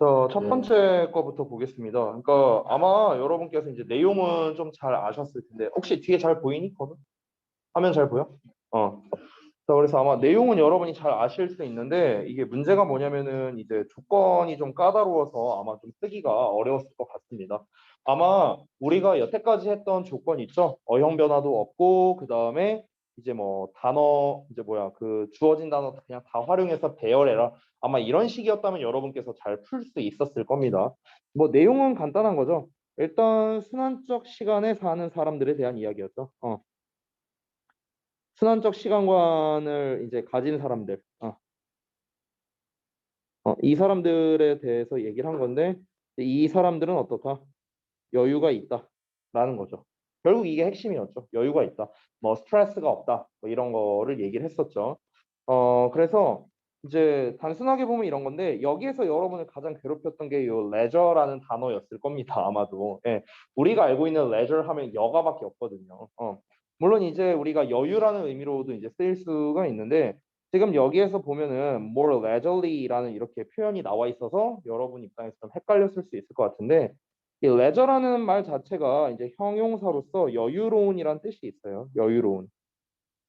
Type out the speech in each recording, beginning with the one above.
첫 번째 거부터 보겠습니다. 그러니까 아마 여러분께서 이제 내용은 좀 잘 아셨을 텐데, 혹시 뒤에 잘 보이니? 거는? 화면 잘 보여? 어. 그래서 아마 내용은 여러분이 잘 아실 수 있는데, 이게 문제가 뭐냐면은 이제 조건이 좀 까다로워서 아마 좀 쓰기가 어려웠을 것 같습니다. 아마 우리가 여태까지 했던 조건 있죠? 어형 변화도 없고, 그 다음에 이제 뭐 단어, 이제 뭐야, 그 주어진 단어 그냥 다 활용해서 배열해라. 아마 이런 식이었다면 여러분께서 잘 풀 수 있었을 겁니다. 뭐 내용은 간단한 거죠. 일단 순환적 시간에 사는 사람들에 대한 이야기였죠. 순환적 시간관을 이제 가진 사람들, 이 사람들에 대해서 얘기를 한 건데, 이 사람들은 어떻다? 여유가 있다라는 거죠. 결국 이게 핵심이었죠. 여유가 있다. 뭐 스트레스가 없다. 뭐 이런 거를 얘기를 했었죠. 그래서 이제 단순하게 보면 이런 건데, 여기에서 여러분을 가장 괴롭혔던 게 요 레저라는 단어였을 겁니다. 아마도. 예. 우리가 알고 있는 레저 하면 여가밖에 없거든요. 물론 이제 우리가 여유라는 의미로도 이제 쓰일 수가 있는데, 지금 여기에서 보면은 more leisurely라는 이렇게 표현이 나와 있어서 여러분 입장에서 좀 헷갈렸을 수 있을 것 같은데, 이 leisure라는 말 자체가 이제 형용사로서 여유로운이란 뜻이 있어요. 여유로운.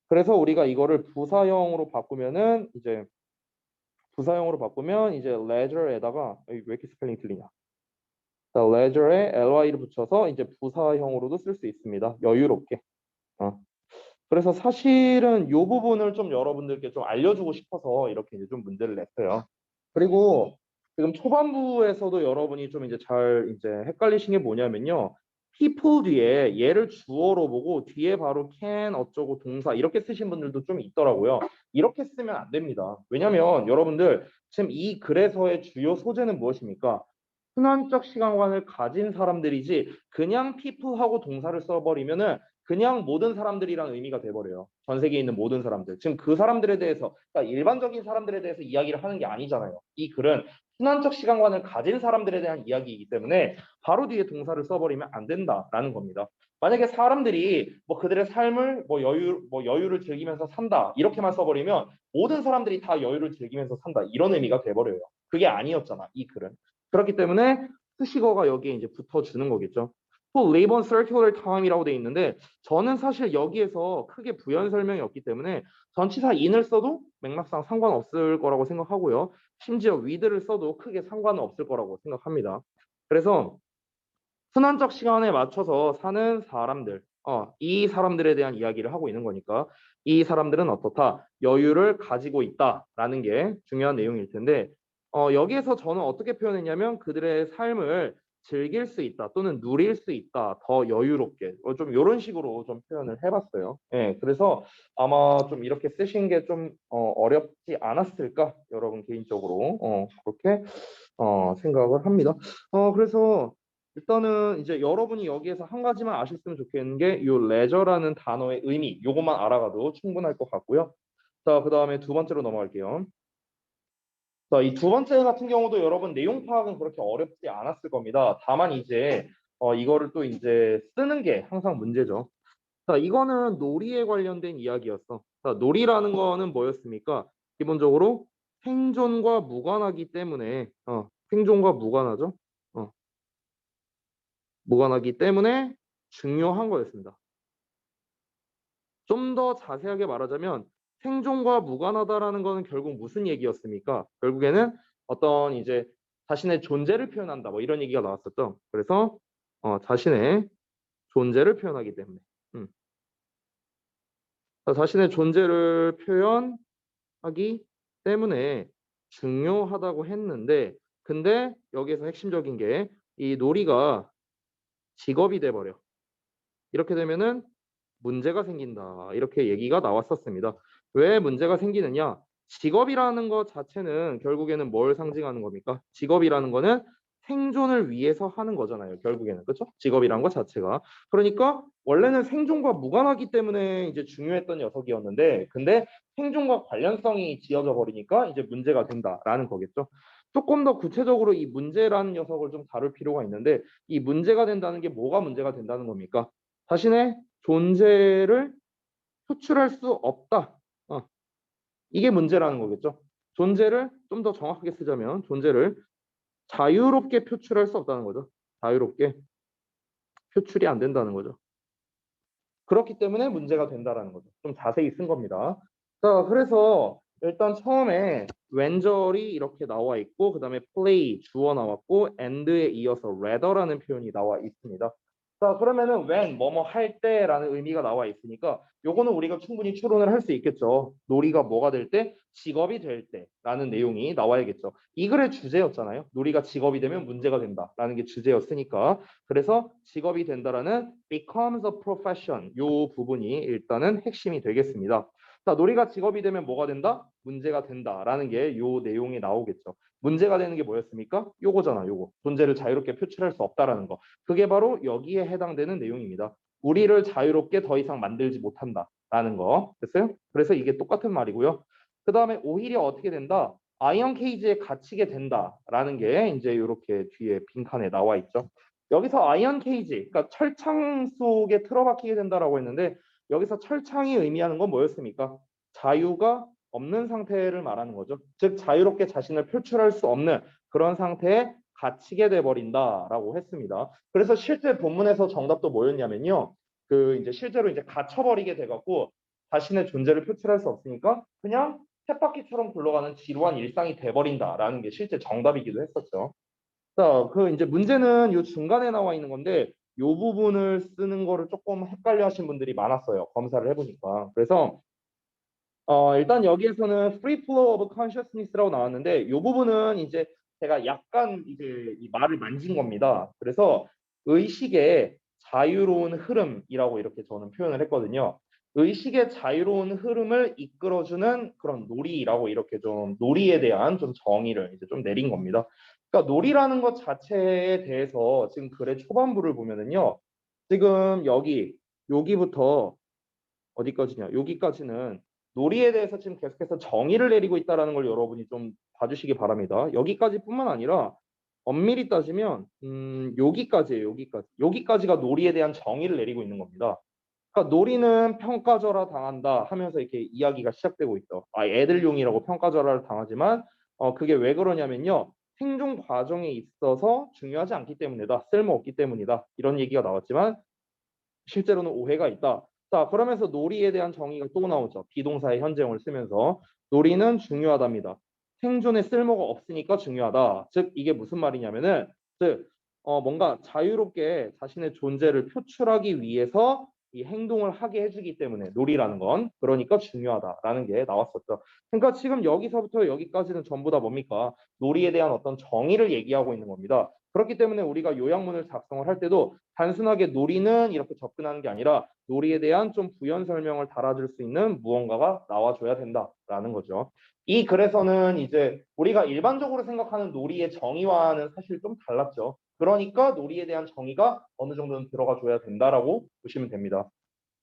그래서 우리가 이거를 부사형으로 바꾸면 이제 leisure에다가 왜 이렇게 스펠링 틀리냐? 자, leisure에 ly를 붙여서 이제 부사형으로도 쓸 수 있습니다. 여유롭게. 어. 그래서 사실은 이 부분을 좀 여러분들께 좀 알려주고 싶어서 이렇게 이제 좀 문제를 냈어요. 그리고 지금 초반부에서도 여러분이 좀 이제 잘 이제 헷갈리신 게 뭐냐면요. people 뒤에 얘를 주어로 보고 뒤에 바로 can 어쩌고 동사 이렇게 쓰신 분들도 좀 있더라고요. 이렇게 쓰면 안 됩니다. 왜냐면 여러분들 지금 이 글에서의 주요 소재는 무엇입니까? 순환적 시간관을 가진 사람들이지 그냥 people하고 동사를 써버리면은 그냥 모든 사람들이란 의미가 돼버려요. 전 세계에 있는 모든 사람들. 지금 그 사람들에 대해서, 그러니까 일반적인 사람들에 대해서 이야기를 하는 게 아니잖아요. 이 글은 순환적 시간관을 가진 사람들에 대한 이야기이기 때문에 바로 뒤에 동사를 써버리면 안 된다라는 겁니다. 만약에 사람들이 뭐 그들의 삶을 뭐 여유를 즐기면서 산다 이렇게만 써버리면 모든 사람들이 다 여유를 즐기면서 산다 이런 의미가 돼버려요. 그게 아니었잖아 이 글은. 그렇기 때문에 수식어가 여기에 이제 붙어주는 거겠죠. 또 live on circular time이라고 돼 있는데 저는 사실 여기에서 크게 부연 설명이 없기 때문에 전치사 in을 써도 맥락상 상관없을 거라고 생각하고요. 심지어 with를 써도 크게 상관은 없을 거라고 생각합니다. 그래서 순환적 시간에 맞춰서 사는 사람들, 이 사람들에 대한 이야기를 하고 있는 거니까 이 사람들은 어떻다? 여유를 가지고 있다라는 게 중요한 내용일 텐데 여기에서 저는 어떻게 표현했냐면 그들의 삶을 즐길 수 있다 또는 누릴 수 있다 더 여유롭게 좀 이런 식으로 좀 표현을 해봤어요. 예, 그래서 아마 좀 이렇게 쓰신 게 좀 어렵지 않았을까 여러분 개인적으로 그렇게 생각을 합니다. 그래서 일단은 이제 여러분이 여기에서 한 가지만 아셨으면 좋겠는 게 이 레저라는 단어의 의미 요것만 알아가도 충분할 것 같고요. 자, 그 다음에 두 번째로 넘어갈게요. 자, 이 두 번째 같은 경우도 여러분 내용 파악은 그렇게 어렵지 않았을 겁니다. 다만 이제 이거를 또 이제 쓰는 게 항상 문제죠. 자, 이거는 놀이에 관련된 이야기였어. 자, 놀이라는 거는 뭐였습니까? 기본적으로 생존과 무관하기 때문에 생존과 무관하죠. 어, 무관하기 때문에 중요한 거였습니다. 좀 더 자세하게 말하자면 생존과 무관하다라는 거는 결국 무슨 얘기였습니까? 결국에는 어떤 이제 자신의 존재를 표현한다 뭐 이런 얘기가 나왔었죠. 그래서 자신의 존재를 표현하기 때문에 음. 자신의 존재를 표현하기 때문에 중요하다고 했는데 근데 여기에서 핵심적인 게 이 놀이가 직업이 돼버려. 이렇게 되면은 문제가 생긴다. 이렇게 얘기가 나왔었습니다. 왜 문제가 생기느냐? 직업이라는 것 자체는 결국에는 뭘 상징하는 겁니까? 직업이라는 거는 생존을 위해서 하는 거잖아요. 결국에는. 그렇죠? 직업이라는 것 자체가. 그러니까 원래는 생존과 무관하기 때문에 이제 중요했던 녀석이었는데 근데 생존과 관련성이 지어져 버리니까 이제 문제가 된다라는 거겠죠. 조금 더 구체적으로 이 문제라는 녀석을 좀 다룰 필요가 있는데 이 문제가 된다는 게 뭐가 문제가 된다는 겁니까? 자신의 존재를 표출할 수 없다. 이게 문제라는 거겠죠. 존재를 좀 더 정확하게 쓰자면 존재를 자유롭게 표출할 수 없다는 거죠. 자유롭게 표출이 안 된다는 거죠. 그렇기 때문에 문제가 된다라는 거죠. 좀 자세히 쓴 겁니다. 자, 그래서 일단 처음에 왼절이 이렇게 나와 있고, 그 다음에 play 주어 나왔고, and에 이어서 rather라는 표현이 나와 있습니다. 자, 그러면은 when 뭐뭐 할 때라는 의미가 나와 있으니까 요거는 우리가 충분히 추론을 할 수 있겠죠. 놀이가 뭐가 될 때? 직업이 될 때라는 내용이 나와야겠죠. 이 글의 주제였잖아요. 놀이가 직업이 되면 문제가 된다라는 게 주제였으니까. 그래서 직업이 된다라는 becomes a profession 요 부분이 일단은 핵심이 되겠습니다. 자, 놀이가 직업이 되면 뭐가 된다? 문제가 된다라는 게 요 내용이 나오겠죠. 문제가 되는 게 뭐였습니까? 요거잖아, 요거. 존재를 자유롭게 표출할 수 없다라는 거. 그게 바로 여기에 해당되는 내용입니다. 우리를 자유롭게 더 이상 만들지 못한다라는 거. 됐어요? 그래서 이게 똑같은 말이고요. 그 다음에 오히려 어떻게 된다? 아이언 케이지에 갇히게 된다라는 게 이제 이렇게 뒤에 빈칸에 나와 있죠. 여기서 아이언 케이지, 그러니까 철창 속에 틀어박히게 된다라고 했는데 여기서 철창이 의미하는 건 뭐였습니까? 자유가 없는 상태를 말하는 거죠. 즉 자유롭게 자신을 표출할 수 없는 그런 상태에 갇히게 돼 버린다라고 했습니다. 그래서 실제 본문에서 정답도 뭐였냐면요. 그 이제 실제로 이제 갇혀버리게 돼갖고 자신의 존재를 표출할 수 없으니까 그냥 쳇바퀴처럼 굴러가는 지루한 일상이 돼버린다라는 게 실제 정답이기도 했었죠. 자, 그 이제 문제는 요 중간에 나와 있는 건데 요 부분을 쓰는 거를 조금 헷갈려 하신 분들이 많았어요. 검사를 해보니까. 그래서 일단 여기에서는 free flow of consciousness라고 나왔는데 요 부분은 이제 제가 약간 이제 이 말을 만진 겁니다. 그래서 의식의 자유로운 흐름이라고 이렇게 저는 표현을 했거든요. 의식의 자유로운 흐름을 이끌어주는 그런 놀이라고 이렇게 좀 놀이에 대한 좀 정의를 이제 좀 내린 겁니다. 그러니까 놀이라는 것 자체에 대해서 지금 글의 초반부를 보면은요. 지금 여기부터 어디까지냐? 여기까지는 놀이에 대해서 지금 계속해서 정의를 내리고 있다는 걸 여러분이 좀 봐주시기 바랍니다. 여기까지뿐만 아니라 엄밀히 따지면 여기까지예요. 여기까지가 놀이에 대한 정의를 내리고 있는 겁니다. 그러니까 놀이는 평가절하 당한다 하면서 이렇게 이야기가 시작되고 있죠. 애들용이라고 평가절하를 당하지만 그게 왜 그러냐면요. 생존 과정에 있어서 중요하지 않기 때문이다. 쓸모없기 때문이다. 이런 얘기가 나왔지만 실제로는 오해가 있다. 자, 그러면서 놀이에 대한 정의가 또 나오죠. 비동사의 현재형을 쓰면서 놀이는 중요하답니다. 생존에 쓸모가 없으니까 중요하다. 즉 이게 무슨 말이냐면은 즉 뭔가 자유롭게 자신의 존재를 표출하기 위해서 이 행동을 하게 해주기 때문에 놀이라는 건 그러니까 중요하다라는 게 나왔었죠. 그러니까 지금 여기서부터 여기까지는 전부 다 뭡니까? 놀이에 대한 어떤 정의를 얘기하고 있는 겁니다. 그렇기 때문에 우리가 요약문을 작성을 할 때도 단순하게 놀이는 이렇게 접근하는 게 아니라 놀이에 대한 좀 부연 설명을 달아줄 수 있는 무언가가 나와줘야 된다라는 거죠. 이 글에서는 이제 우리가 일반적으로 생각하는 놀이의 정의와는 사실 좀 달랐죠. 그러니까 놀이에 대한 정의가 어느 정도는 들어가 줘야 된다라고 보시면 됩니다.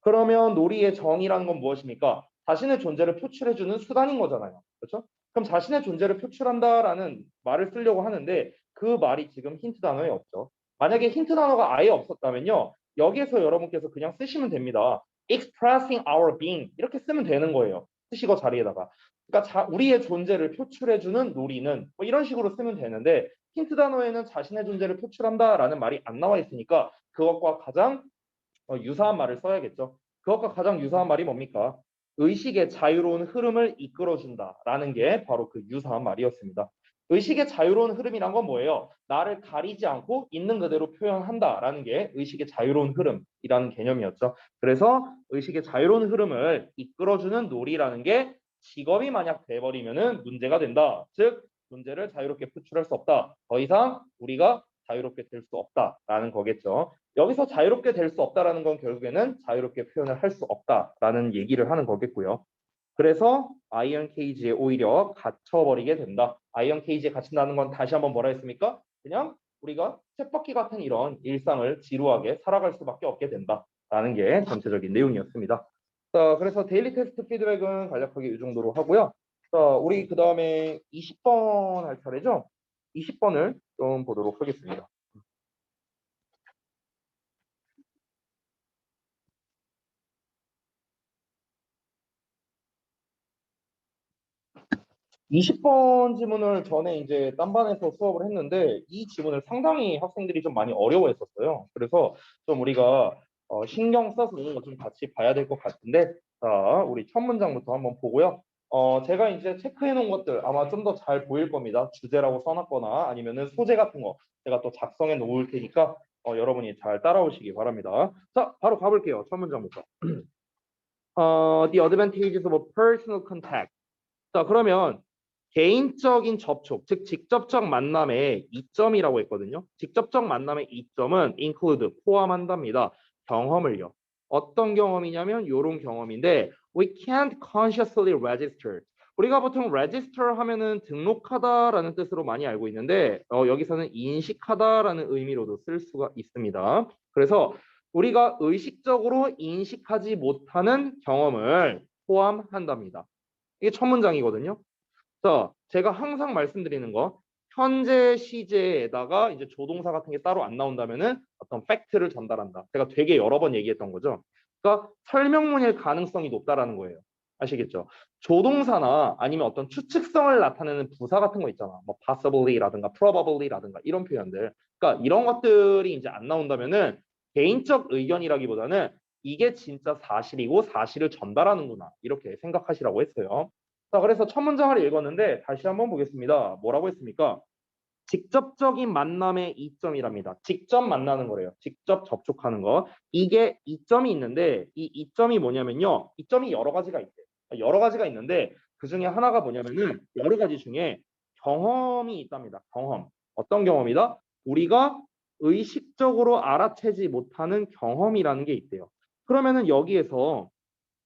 그러면 놀이의 정의라는 건 무엇입니까? 자신의 존재를 표출해주는 수단인 거잖아요. 그렇죠? 그럼 자신의 존재를 표출한다라는 말을 쓰려고 하는데 그 말이 지금 힌트 단어에 없죠. 만약에 힌트 단어가 아예 없었다면요. 여기에서 여러분께서 그냥 쓰시면 됩니다. expressing our being 이렇게 쓰면 되는 거예요. 쓰시고 자리에다가. 그러니까 우리의 존재를 표출해주는 놀이는 뭐 이런 식으로 쓰면 되는데 힌트 단어에는 자신의 존재를 표출한다라는 말이 안 나와 있으니까 그것과 가장 유사한 말을 써야겠죠. 그것과 가장 유사한 말이 뭡니까? 의식의 자유로운 흐름을 이끌어준다라는 게 바로 그 유사한 말이었습니다. 의식의 자유로운 흐름이란 건 뭐예요? 나를 가리지 않고 있는 그대로 표현한다라는 게 의식의 자유로운 흐름이라는 개념이었죠. 그래서 의식의 자유로운 흐름을 이끌어주는 놀이라는 게 직업이 만약 돼버리면은 문제가 된다. 즉 존재를 자유롭게 표출할 수 없다. 더 이상 우리가 자유롭게 될 수 없다라는 거겠죠. 여기서 자유롭게 될 수 없다라는 건 결국에는 자유롭게 표현을 할 수 없다라는 얘기를 하는 거겠고요. 그래서 아이언 케이지에 오히려 갇혀버리게 된다. 아이언 케이지에 갇힌다는 건 다시 한번 뭐라 했습니까? 그냥 우리가 쳇바퀴 같은 이런 일상을 지루하게 살아갈 수밖에 없게 된다라는 게 전체적인 내용이었습니다. 자, 그래서 데일리 테스트 피드백은 간략하게 이 정도로 하고요. 자, 우리 그 다음에 20번 할 차례죠? 20번을 좀 보도록 하겠습니다. 20번 지문을 전에 이제 딴 반에서 수업을 했는데 이 지문을 상당히 학생들이 좀 많이 어려워했었어요. 그래서 좀 우리가 신경 써서 좀 같이 봐야 될 것 같은데 자, 우리 첫 문장부터 한번 보고요. 제가 이제 체크해 놓은 것들 아마 좀 더 잘 보일 겁니다. 주제라고 써놨거나 아니면은 소재 같은 거 제가 또 작성해 놓을 테니까 여러분이 잘 따라오시기 바랍니다. 자, 바로 가볼게요. 첫 문장부터. The advantages of a personal contact. 자, 그러면 개인적인 접촉, 즉 직접적 만남의 이점이라고 했거든요. 직접적 만남의 이점은 include, 포함한답니다. 경험을요. 어떤 경험이냐면 이런 경험인데 we can't consciously register. 우리가 보통 register 하면은 등록하다라는 뜻으로 많이 알고 있는데 여기서는 인식하다라는 의미로도 쓸 수가 있습니다. 그래서 우리가 의식적으로 인식하지 못하는 경험을 포함한답니다. 이게 첫 문장이거든요. 자, 제가 항상 말씀드리는 거, 현재 시제에다가 이제 조동사 같은 게 따로 안 나온다면은 어떤 팩트를 전달한다. 제가 되게 여러 번 얘기했던 거죠. 그러니까 설명문일 가능성이 높다라는 거예요. 아시겠죠? 조동사나 아니면 어떤 추측성을 나타내는 부사 같은 거 있잖아. 뭐 possibly라든가 probably라든가 이런 표현들. 그러니까 이런 것들이 이제 안 나온다면은 개인적 의견이라기보다는 이게 진짜 사실이고 사실을 전달하는구나. 이렇게 생각하시라고 했어요. 자, 그래서 첫 문장을 읽었는데 다시 한번 보겠습니다. 뭐라고 했습니까? 직접적인 만남의 이점이랍니다. 직접 만나는 거래요. 직접 접촉하는 거. 이게 이점이 있는데 이 이점이 뭐냐면요. 이점이 여러 가지가 있대요. 여러 가지가 있는데 그 중에 하나가 뭐냐면은 여러 가지 중에 경험이 있답니다. 경험. 어떤 경험이다? 우리가 의식적으로 알아채지 못하는 경험이라는 게 있대요. 그러면은 여기에서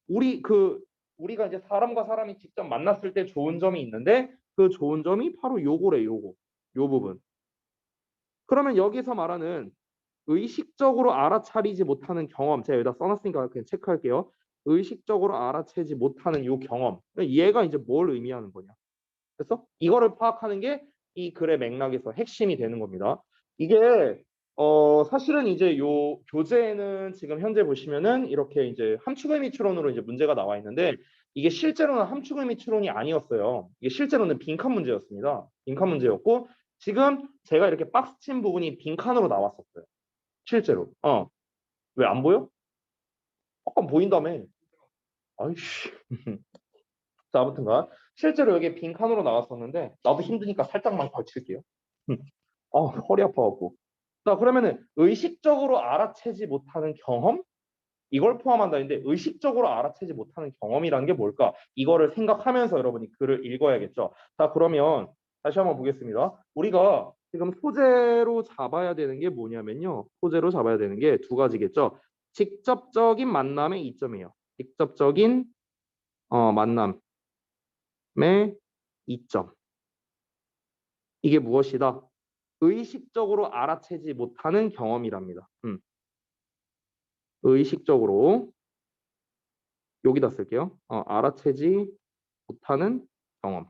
우리 그 우리가 이제 사람과 사람이 직접 만났을 때 좋은 점이 있는데 그 좋은 점이 바로 요거래 요거 요 부분. 그러면 여기서 말하는 의식적으로 알아차리지 못하는 경험 제가 여기다 써놨으니까 그냥 체크할게요. 의식적으로 알아채지 못하는 요 경험 얘가 이제 뭘 의미하는 거냐. 그래서 이거를 파악하는 게 이 글의 맥락에서 핵심이 되는 겁니다. 이게 사실은 이제 요 교재에는 지금 현재 보시면은 이렇게 이제 함축의미 추론으로 이제 문제가 나와 있는데 이게 실제로는 함축의미 추론이 아니었어요. 이게 실제로는 빈칸 문제였습니다. 빈칸 문제였고 지금 제가 이렇게 박스 친 부분이 빈칸으로 나왔었어요. 실제로. 왜 안 보여? 아까 보인다며. 아이씨. 자, 아무튼간 실제로 여기 빈칸으로 나왔었는데 나도 힘드니까 살짝만 걸칠게요. 허리 아파갖고. 자, 그러면은 의식적으로 알아채지 못하는 경험? 이걸 포함한다는데 의식적으로 알아채지 못하는 경험이라는 게 뭘까? 이거를 생각하면서 여러분이 글을 읽어야겠죠. 자, 그러면 다시 한번 보겠습니다. 우리가 지금 소재로 잡아야 되는 게 뭐냐면요. 소재로 잡아야 되는 게 두 가지겠죠. 직접적인 만남의 이점이에요. 직접적인 만남의 이점. 이게 무엇이다? 의식적으로 알아채지 못하는 경험이랍니다. 의식적으로 여기다 쓸게요. 알아채지 못하는 경험.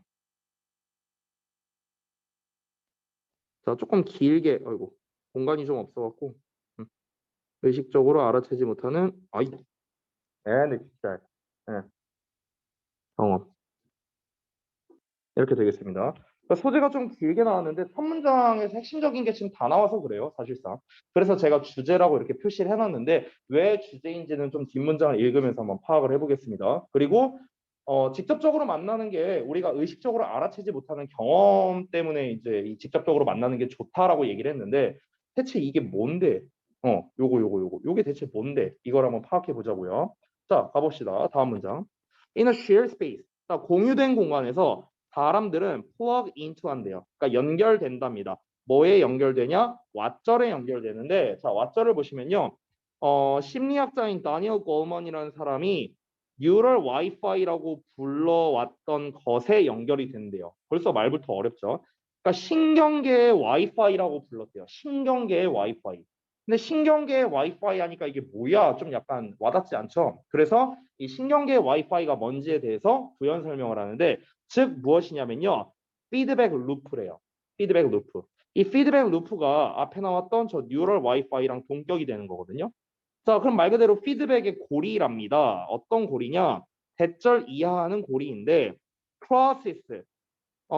자, 조금 길게, 아이고, 공간이 좀 없어갖고 의식적으로 알아채지 못하는, 네, 진짜, 네, 경험. 이렇게 되겠습니다. 그러니까 소재가 좀 길게 나왔는데 첫 문장에서 핵심적인 게 지금 다 나와서 그래요, 사실상. 그래서 제가 주제라고 이렇게 표시를 해놨는데 왜 주제인지는 좀 뒷문장을 읽으면서 한번 파악을 해보겠습니다. 그리고 직접적으로 만나는 게 우리가 의식적으로 알아채지 못하는 경험 때문에 이제 이 직접적으로 만나는 게 좋다라고 얘기를 했는데 대체 이게 뭔데? 요게 대체 뭔데? 이걸 한번 파악해 보자고요. 자, 가봅시다. 다음 문장. In a shared space. 자, 공유된 공간에서 사람들은 plug into 한대요. 그러니까 연결된답니다. 뭐에 연결되냐? 왓절에 연결되는데 자, 왓절을 보시면요. 심리학자인 다니엘 골먼이라는 사람이 뉴럴 와이파이라고 불러왔던 것에 연결이 된대요. 벌써 말부터 어렵죠. 그러니까 신경계의 와이파이라고 불렀대요. 신경계의 와이파이. 근데 신경계의 와이파이 하니까 이게 뭐야? 좀 약간 와닿지 않죠? 그래서 이 신경계의 와이파이가 뭔지에 대해서 부연 설명을 하는데 즉 무엇이냐면요. 피드백 루프래요. 피드백 루프. 이 피드백 루프가 앞에 나왔던 저 뉴럴 와이파이랑 동격이 되는 거거든요. 자, 그럼 말 그대로 피드백의 고리랍니다. 어떤 고리냐? 대절 이하하는 고리인데 프로세스.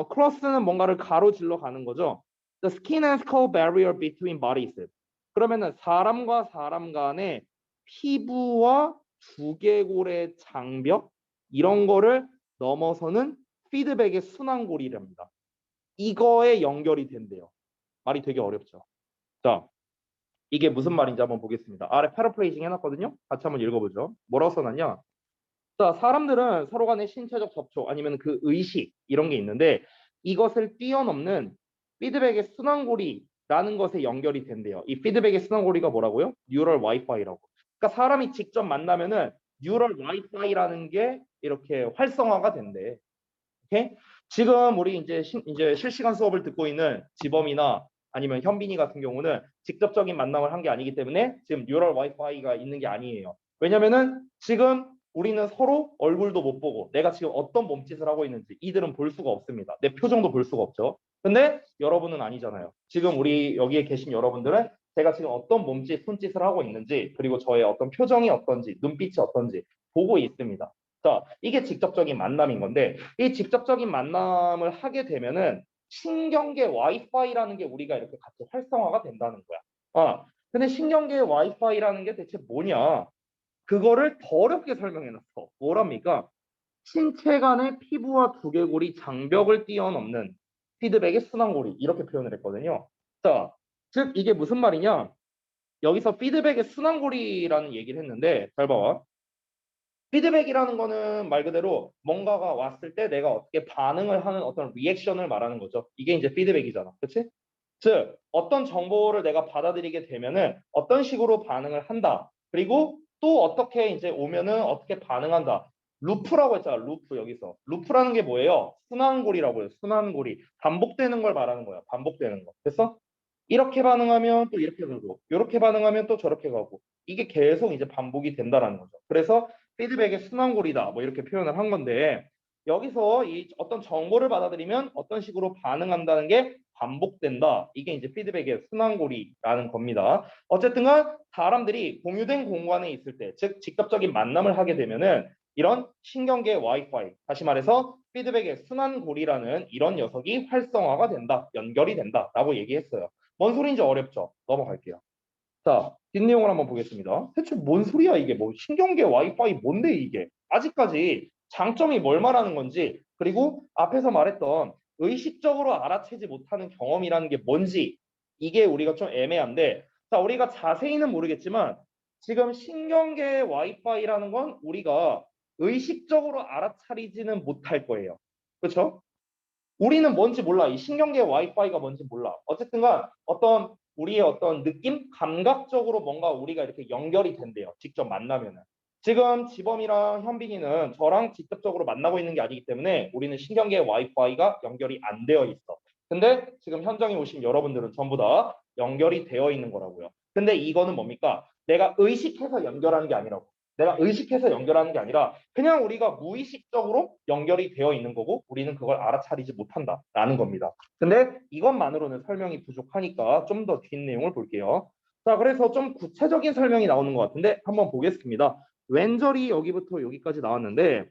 크로스는 뭔가를 가로질러 가는 거죠. The skin and skull barrier between bodies. 그러면은 사람과 사람 간의 피부와 두개골의 장벽 이런 거를 넘어서는 피드백의 순환고리랍니다. 이거에 연결이 된대요. 말이 되게 어렵죠. 자, 이게 무슨 말인지 한번 보겠습니다. 아래 패러프레이징 해놨거든요. 같이 한번 읽어보죠. 뭐라고 써놨냐? 자, 사람들은 서로 간의 신체적 접촉 아니면 그 의식 이런 게 있는데 이것을 뛰어넘는 피드백의 순환고리라는 것에 연결이 된대요. 이 피드백의 순환고리가 뭐라고요? 뉴럴 와이파이라고. 그러니까 사람이 직접 만나면은 뉴럴 와이파이라는 게 이렇게 활성화가 된대. 오케이? 지금 우리 이제 실시간 수업을 듣고 있는 지범이나 아니면 현빈이 같은 경우는 직접적인 만남을 한 게 아니기 때문에 지금 뉴럴 와이파이가 있는 게 아니에요. 왜냐면은 지금 우리는 서로 얼굴도 못 보고 내가 지금 어떤 몸짓을 하고 있는지 이들은 볼 수가 없습니다. 내 표정도 볼 수가 없죠. 근데 여러분은 아니잖아요. 지금 우리 여기에 계신 여러분들은 제가 지금 어떤 몸짓, 손짓을 하고 있는지 그리고 저의 어떤 표정이 어떤지, 눈빛이 어떤지 보고 있습니다. 자, 이게 직접적인 만남인 건데 이 직접적인 만남을 하게 되면은 신경계 와이파이라는 게 우리가 이렇게 같이 활성화가 된다는 거야. 근데 신경계 와이파이라는 게 대체 뭐냐? 그거를 더 어렵게 설명해놨어. 뭐랍니까? 신체 간의 피부와 두개골이 장벽을 뛰어넘는 피드백의 순환고리 이렇게 표현을 했거든요. 자, 즉 이게 무슨 말이냐? 여기서 피드백의 순환고리라는 얘기를 했는데 잘 봐봐. 피드백이라는 거는 말 그대로 뭔가가 왔을 때 내가 어떻게 반응을 하는 어떤 리액션을 말하는 거죠. 이게 이제 피드백이잖아. 그렇지? 즉 어떤 정보를 내가 받아들이게 되면은 어떤 식으로 반응을 한다. 그리고 또 어떻게 이제 오면은 어떻게 반응한다. 루프라고 했잖아. 루프 여기서. 루프라는 게 뭐예요? 순환고리라고 해요. 순환고리. 반복되는 걸 말하는 거야. 반복되는 거. 됐어? 이렇게 반응하면 또 이렇게 가고 이렇게 반응하면 또 저렇게 가고 이게 계속 이제 반복이 된다라는 거죠. 그래서 피드백의 순환고리다 뭐 이렇게 표현을 한 건데 여기서 이 어떤 정보를 받아들이면 어떤 식으로 반응한다는 게 반복된다. 이게 이제 피드백의 순환고리라는 겁니다. 어쨌든간 사람들이 공유된 공간에 있을 때, 즉 직접적인 만남을 하게 되면은 이런 신경계 와이파이, 다시 말해서 피드백의 순환고리라는 이런 녀석이 활성화가 된다, 연결이 된다라고 얘기했어요. 뭔 소리인지 어렵죠? 넘어갈게요. 자, 뒷내용을 한번 보겠습니다. 대체 뭔 소리야 이게? 뭐 신경계 와이파이 뭔데 이게? 아직까지 장점이 뭘 말하는 건지 그리고 앞에서 말했던 의식적으로 알아채지 못하는 경험이라는 게 뭔지 이게 우리가 좀 애매한데 자, 우리가 자세히는 모르겠지만 지금 신경계 와이파이라는 건 우리가 의식적으로 알아차리지는 못할 거예요. 그렇죠? 우리는 뭔지 몰라. 이 신경계 와이파이가 뭔지 몰라. 어쨌든간 어떤 우리의 어떤 느낌, 감각적으로 뭔가 우리가 이렇게 연결이 된대요. 직접 만나면은. 지금 지범이랑 현빈이는 저랑 직접적으로 만나고 있는 게 아니기 때문에 우리는 신경계 와이파이가 연결이 안 되어 있어. 근데 지금 현장에 오신 여러분들은 전부 다 연결이 되어 있는 거라고요. 근데 이거는 뭡니까? 내가 의식해서 연결하는 게 아니라고. 내가 의식해서 연결하는 게 아니라 그냥 우리가 무의식적으로 연결이 되어 있는 거고 우리는 그걸 알아차리지 못한다라는 겁니다. 근데 이것만으로는 설명이 부족하니까 좀 더 뒷내용을 볼게요. 자, 그래서 좀 구체적인 설명이 나오는 것 같은데 한번 보겠습니다. 왼절이 여기부터 여기까지 나왔는데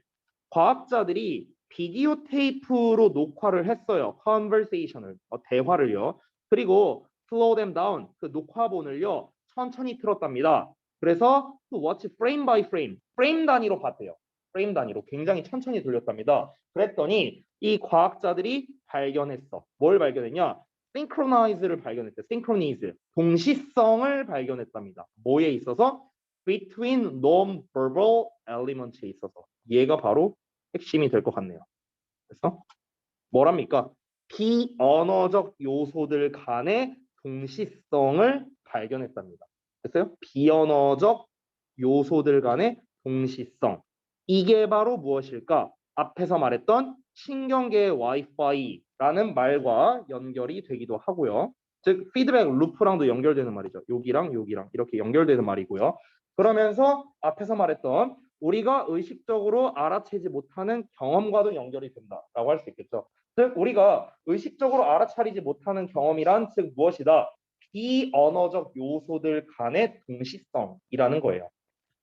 과학자들이 비디오 테이프로 녹화를 했어요. conversation을, 대화를요. 그리고 slow them down, 그 녹화본을요. 천천히 틀었답니다. 그래서 to watch frame by frame, 프레임 단위로 봤대요. 프레임 단위로 굉장히 천천히 돌렸답니다. 그랬더니 이 과학자들이 발견했어. 뭘 발견했냐? synchronize를 발견했대. synchronize, 동시성을 발견했답니다. 뭐에 있어서? between non-verbal elements에 있어서. 얘가 바로 핵심이 될 것 같네요. 그래서 뭐랍니까? 비언어적 요소들 간의 동시성을 발견했답니다. 됐어요? 비언어적 요소들 간의 동시성. 이게 바로 무엇일까? 앞에서 말했던 신경계 와이파이라는 말과 연결이 되기도 하고요. 즉 피드백 루프랑도 연결되는 말이죠. 여기랑 여기랑 이렇게 연결되는 말이고요. 그러면서 앞에서 말했던 우리가 의식적으로 알아채지 못하는 경험과도 연결이 된다라고 할 수 있겠죠. 즉 우리가 의식적으로 알아차리지 못하는 경험이란 즉 무엇이다? 비언어적 요소들 간의 동시성이라는 거예요.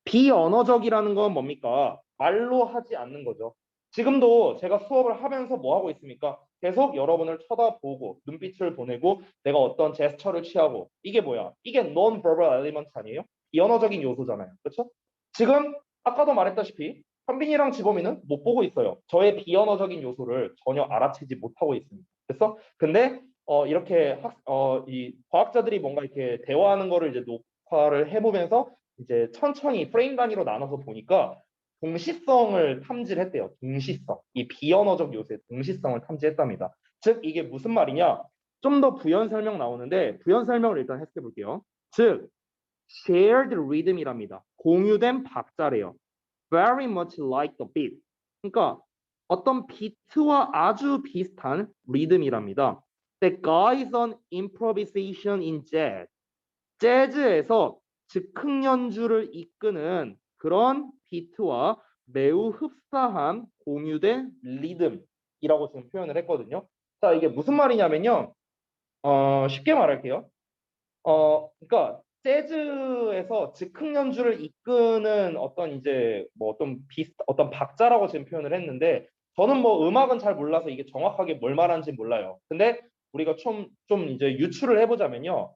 비언어적이라는 건 뭡니까? 말로 하지 않는 거죠. 지금도 제가 수업을 하면서 뭐 하고 있습니까? 계속 여러분을 쳐다보고 눈빛을 보내고 내가 어떤 제스처를 취하고 이게 뭐야? 이게 non-verbal element 아니에요? 비언어적인 요소잖아요. 그렇죠? 지금 아까도 말했다시피 현빈이랑 지범이는 못 보고 있어요. 저의 비언어적인 요소를 전혀 알아채지 못하고 있습니다. 그래서 근데 이렇게 이 과학자들이 뭔가 이렇게 대화하는 거를 이제 녹화를 해보면서 이제 천천히 프레임 단위로 나눠서 보니까 동시성을 탐지를 했대요. 동시성. 이 비언어적 요소의 동시성을 탐지했답니다. 즉 이게 무슨 말이냐? 좀 더 부연 설명 나오는데 부연 설명을 일단 해석해 볼게요. 즉 shared rhythm이랍니다. 공유된 박자래요. Very much like the beat. 그러니까 어떤 비트와 아주 비슷한 리듬이랍니다. That guides on improvisation in jazz. 재즈에서 즉흥 연주를 이끄는 그런 비트와 매우 흡사한 공유된 리듬이라고 지금 표현을 했거든요. 자, 이게 무슨 말이냐면요. 쉽게 말할게요. 그러니까 재즈에서 즉흥 연주를 이끄는 어떤 이제 뭐 어떤 박자라고 지금 표현을 했는데 저는 뭐 음악은 잘 몰라서 이게 정확하게 뭘 말하는지 몰라요. 근데 우리가 좀 이제 유추를 해보자면요.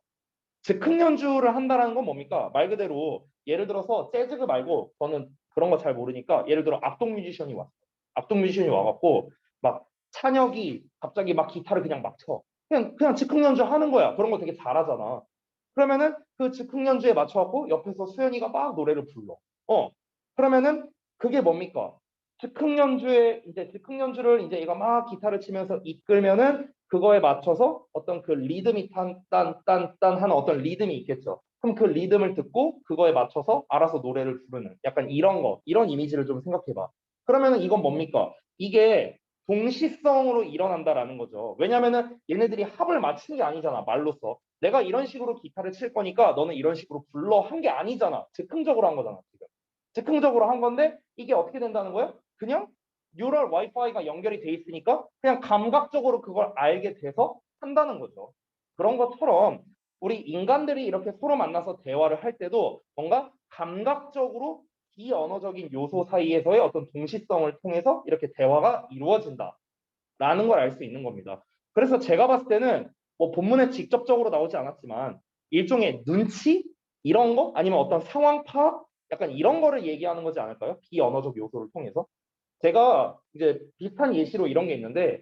즉흥 연주를 한다는 건 뭡니까? 말 그대로 예를 들어서 재즈 말고 저는 그런 거 잘 모르니까 예를 들어 악동 뮤지션이 왔어. 악동 뮤지션이 와갖고 막 찬혁이 갑자기 막 기타를 그냥 막 쳐. 그냥 즉흥 연주 하는 거야. 그런 거 되게 잘하잖아. 그러면은 그 즉흥 연주에 맞춰갖고 옆에서 수현이가 막 노래를 불러. 그러면은 그게 뭡니까? 즉흥 연주를 이제 얘가 막 기타를 치면서 이끌면은 그거에 맞춰서 어떤 그 리듬이 딴딴딴딴 하는 어떤 리듬이 있겠죠. 그럼 그 리듬을 듣고 그거에 맞춰서 알아서 노래를 부르는 약간 이런 이미지를 좀 생각해봐. 그러면은 이건 뭡니까? 이게 동시성으로 일어난다라는 거죠. 왜냐면은 얘네들이 합을 맞춘 게 아니잖아, 말로써. 내가 이런 식으로 기타를 칠 거니까 너는 이런 식으로 불러 한 게 아니잖아. 즉흥적으로 한 거잖아, 지금. 즉흥적으로 한 건데 이게 어떻게 된다는 거예요? 그냥 뉴럴 와이파이가 연결이 돼 있으니까 그냥 감각적으로 그걸 알게 돼서 한다는 거죠. 그런 것처럼 우리 인간들이 이렇게 서로 만나서 대화를 할 때도 뭔가 감각적으로 비언어적인 요소 사이에서의 어떤 동시성을 통해서 이렇게 대화가 이루어진다라는 걸 알 수 있는 겁니다. 그래서 제가 봤을 때는 뭐 본문에 직접적으로 나오지 않았지만 일종의 눈치 이런 거 아니면 어떤 상황 파악 약간 이런 거를 얘기하는 거지 않을까요? 비언어적 요소를 통해서. 제가 이제 비슷한 예시로 이런 게 있는데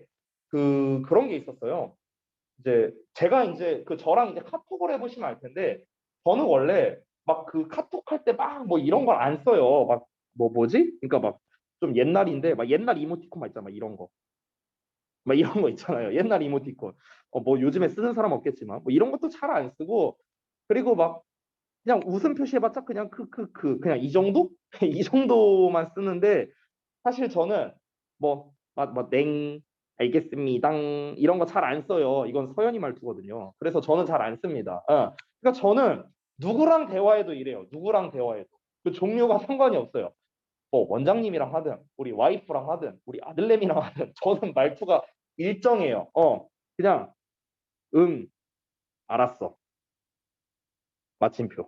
그런 게 있었어요. 이제 제가 이제 저랑 이제 카톡을 해보시면 알 텐데 저는 원래 막 그 카톡 할 때 막 뭐 이런 걸 안 써요. 막 뭐지? 그러니까 막 좀 옛날인데 막 옛날 이모티콘 막 있잖아. 막 이런 거. 막 이런 거 있잖아요. 옛날 이모티콘. 뭐 요즘에 쓰는 사람 없겠지만 뭐 이런 것도 잘 안 쓰고 그리고 막 그냥 웃음 표시해봤자 그냥 그냥 이 정도? 이 정도만 쓰는데 사실 저는 뭐 알겠습니다 이런 거 잘 안 써요. 이건 서연이 말투거든요. 그래서 저는 잘 안 씁니다. 그러니까 저는 누구랑 대화해도 이래요. 누구랑 대화해도 그 종류가 상관이 없어요. 뭐 원장님이랑 하든 우리 와이프랑 하든 우리 아들내미랑 하든 저는 말투가 일정해요. 그냥 응 알았어 마침표.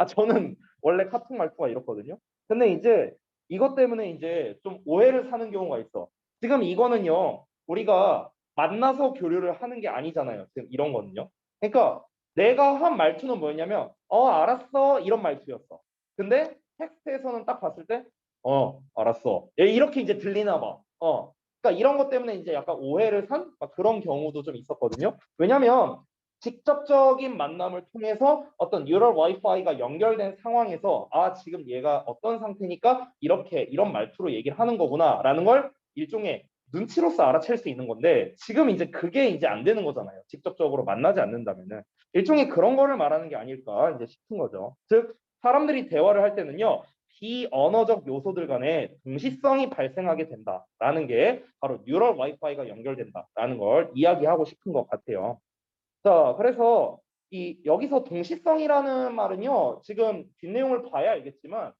저는 원래 카톡 말투가 이렇거든요. 근데 이제 이것 때문에 이제 좀 오해를 사는 경우가 있어. 지금 이거는요, 우리가 만나서 교류를 하는 게 아니잖아요. 지금 이런 거는요. 그러니까 내가 한 말투는 뭐였냐면, 알았어. 이런 말투였어. 근데 텍스트에서는 딱 봤을 때, 알았어. 이렇게 이제 들리나 봐. 그러니까 이런 것 때문에 이제 약간 오해를 산 그런 경우도 좀 있었거든요. 왜냐면 직접적인 만남을 통해서 어떤 뉴럴 와이파이가 연결된 상황에서 지금 얘가 어떤 상태니까 이렇게 이런 말투로 얘기를 하는 거구나라는 걸 일종의 눈치로서 알아챌 수 있는 건데 지금 이제 그게 이제 안 되는 거잖아요. 직접적으로 만나지 않는다면은 일종의 그런 거를 말하는 게 아닐까 이제 싶은 거죠. 즉 사람들이 대화를 할 때는요. 비언어적 요소들 간에 동시성이 발생하게 된다라는 게 바로 뉴럴 와이파이가 연결된다라는 걸 이야기하고 싶은 것 같아요. 자, 그래서 여기서 동시성이라는 말은요, 지금 뒷내용을 봐야 알겠지만,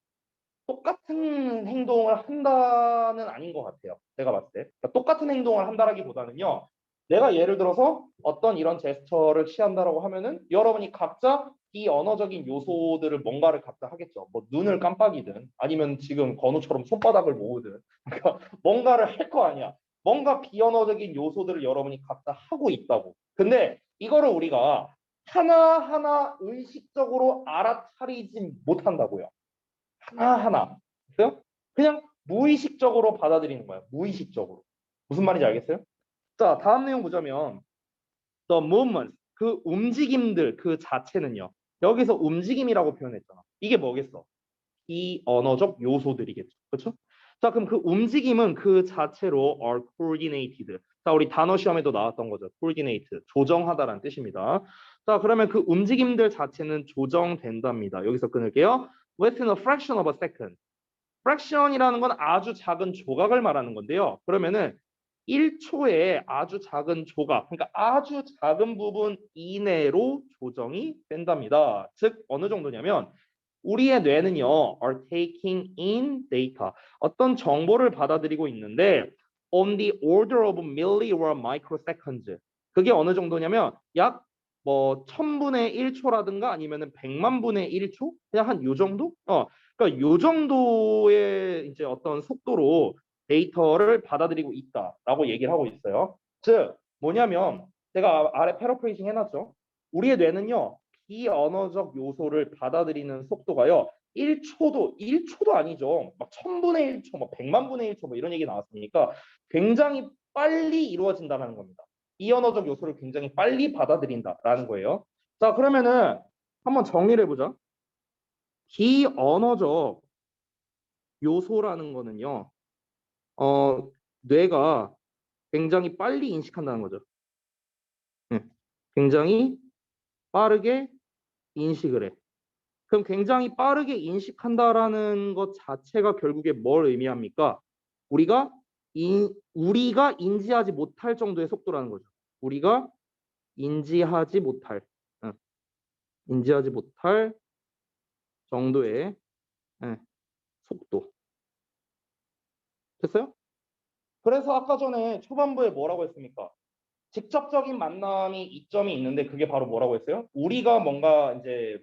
똑같은 행동을 한다는 아닌 것 같아요. 제가 봤을 때. 그러니까 똑같은 행동을 한다라기보다는요, 내가 예를 들어서 어떤 이런 제스처를 취한다라고 하면은 여러분이 각자 이 언어적인 요소들을 뭔가를 각자 하겠죠. 뭐 눈을 깜빡이든 아니면 지금 건우처럼 손바닥을 모으든 그러니까 뭔가를 할 거 아니야. 뭔가 비언어적인 요소들을 여러분이 각자 하고 있다고. 근데 이거를 우리가 하나하나 의식적으로 알아차리지 못한다고요. 하나하나. 됐어요? 그냥 무의식적으로 받아들이는 거야. 무의식적으로. 무슨 말인지 알겠어요? 자, 다음 내용 보자면 the movement, 그 움직임들 그 자체는요. 여기서 움직임이라고 표현했잖아. 이게 뭐겠어? 이 언어적 요소들이겠죠. 그렇죠? 자, 그럼 그 움직임은 그 자체로 are coordinated. 자, 우리 단어 시험에도 나왔던 거죠. coordinate, 조정하다라는 뜻입니다. 자, 그러면 그 움직임들 자체는 조정된답니다. 여기서 끊을게요. within a fraction of a second. fraction이라는 건 아주 작은 조각을 말하는 건데요. 그러면은 1초에 아주 작은 조각, 그러니까 아주 작은 부분 이내로 조정이 된답니다. 즉 어느 정도냐면 우리의 뇌는요, are taking in data. 어떤 정보를 받아들이고 있는데 on the order of milli or microseconds. 그게 어느 정도냐면 약 뭐 1000분의 1초라든가 아니면은 100만 분의 1초? 그냥 한 요 정도? 그러니까 요 정도의 이제 어떤 속도로 데이터를 받아들이고 있다라고 얘기를 하고 있어요. 즉 뭐냐면 제가 아래 패러프레이징 해놨죠. 우리의 뇌는요, 비언어적 요소를 받아들이는 속도가요. 1초도 아니죠. 막 1000분의 1초, 뭐 100만 분의 1초 뭐 이런 얘기 나왔으니까 굉장히 빨리 이루어진다는 겁니다. 비언어적 요소를 굉장히 빨리 받아들인다라는 거예요. 자, 그러면은 한번 정리를 해보자. 비언어적 요소라는 거는요. 뇌가 굉장히 빨리 인식한다는 거죠. 굉장히 빠르게 인식을 해. 그럼 굉장히 빠르게 인식한다라는 것 자체가 결국에 뭘 의미합니까? 우리가 우리가 인지하지 못할 정도의 속도라는 거죠. 우리가 인지하지 못할, 응, 인지하지 못할 정도의 응, 속도. 됐어요? 그래서 아까 전에 초반부에 뭐라고 했습니까? 직접적인 만남이 이점이 있는데 그게 바로 뭐라고 했어요? 우리가 뭔가 이제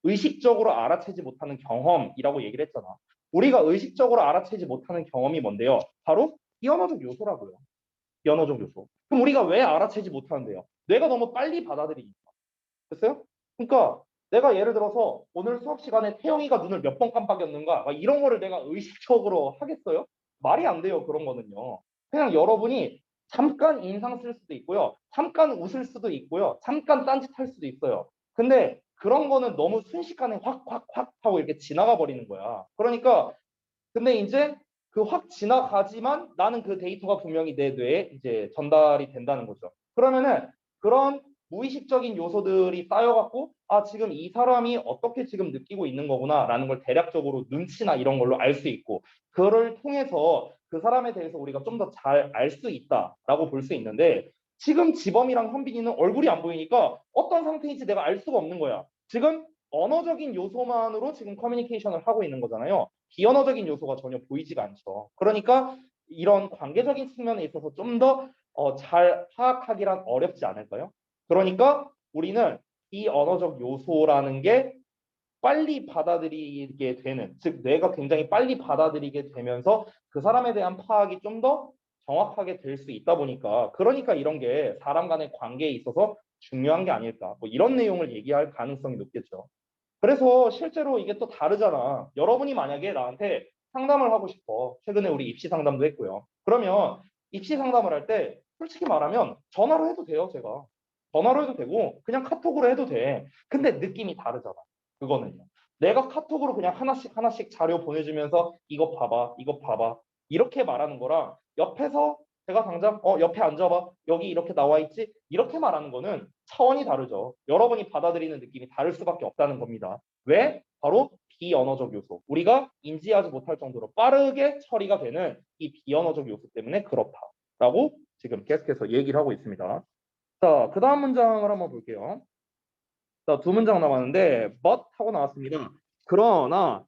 의식적으로 알아채지 못하는 경험이라고 얘기를 했잖아. 우리가 의식적으로 알아채지 못하는 경험이 뭔데요? 바로 비언어적 요소라고요. 비언어적 요소. 그럼 우리가 왜 알아채지 못하는데요? 뇌가 너무 빨리 받아들이니까. 됐어요? 그러니까 내가 예를 들어서 오늘 수업 시간에 태영이가 눈을 몇 번 깜빡였는가 막 이런 거를 내가 의식적으로 하겠어요? 말이 안 돼요. 그런 거는요. 그냥 여러분이 잠깐 인상 쓸 수도 있고요. 잠깐 웃을 수도 있고요. 잠깐 딴짓할 수도 있어요. 근데 그런 거는 너무 순식간에 확 확 확 하고 이렇게 지나가 버리는 거야. 그러니까 근데 이제 그 확 지나가지만 나는 그 데이터가 분명히 내 뇌에 이제 전달이 된다는 거죠. 그러면은 그런 무의식적인 요소들이 쌓여갖고 아 지금 이 사람이 어떻게 지금 느끼고 있는 거구나라는 걸 대략적으로 눈치나 이런 걸로 알 수 있고 그를 통해서 그 사람에 대해서 우리가 좀 더 잘 알 수 있다라고 볼 수 있는데 지금 지범이랑 현빈이는 얼굴이 안 보이니까 어떤 상태인지 내가 알 수가 없는 거야. 지금 언어적인 요소만으로 지금 커뮤니케이션을 하고 있는 거잖아요. 비언어적인 요소가 전혀 보이지가 않죠. 그러니까 이런 관계적인 측면에 있어서 좀 더 잘 파악하기란 어렵지 않을까요? 그러니까 우리는 이 언어적 요소라는 게 빨리 받아들이게 되는, 즉 뇌가 굉장히 빨리 받아들이게 되면서 그 사람에 대한 파악이 좀 더 정확하게 될 수 있다 보니까 그러니까 이런 게 사람 간의 관계에 있어서 중요한 게 아닐까 뭐 이런 내용을 얘기할 가능성이 높겠죠. 그래서 실제로 이게 또 다르잖아. 여러분이 만약에 나한테 상담을 하고 싶어. 최근에 우리 입시 상담도 했고요. 그러면 입시 상담을 할 때 솔직히 말하면 전화로 해도 돼요, 제가. 전화로 해도 되고 그냥 카톡으로 해도 돼. 근데 느낌이 다르잖아. 그거는요. 내가 카톡으로 그냥 하나씩 하나씩 자료 보내주면서 이거 봐봐, 이거 봐봐. 이렇게 말하는 거랑 옆에서 제가 당장 옆에 앉아봐. 여기 이렇게 나와 있지? 이렇게 말하는 거는 차원이 다르죠. 여러분이 받아들이는 느낌이 다를 수밖에 없다는 겁니다. 왜? 바로 비언어적 요소. 우리가 인지하지 못할 정도로 빠르게 처리가 되는 이 비언어적 요소 때문에 그렇다라고 지금 계속해서 얘기를 하고 있습니다. 자, 그 다음 문장을 한번 볼게요. 자, 두 문장 남았는데 but 하고 나왔습니다. 그러나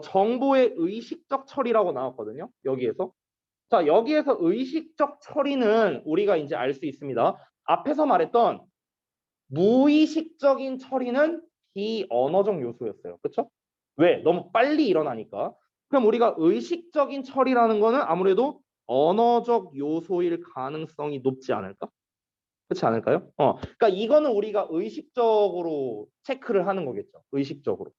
정보의 의식적 처리라고 나왔거든요. 여기에서. 자, 여기에서 의식적 처리는 우리가 이제 알 수 있습니다. 앞에서 말했던 무의식적인 처리는 비언어적 요소였어요. 그렇죠? 왜? 너무 빨리 일어나니까. 그럼 우리가 의식적인 처리라는 거는 아무래도 언어적 요소일 가능성이 높지 않을까? 그렇지 않을까요? 그러니까 이거는 우리가 의식적으로 체크를 하는 거겠죠. 의식적으로.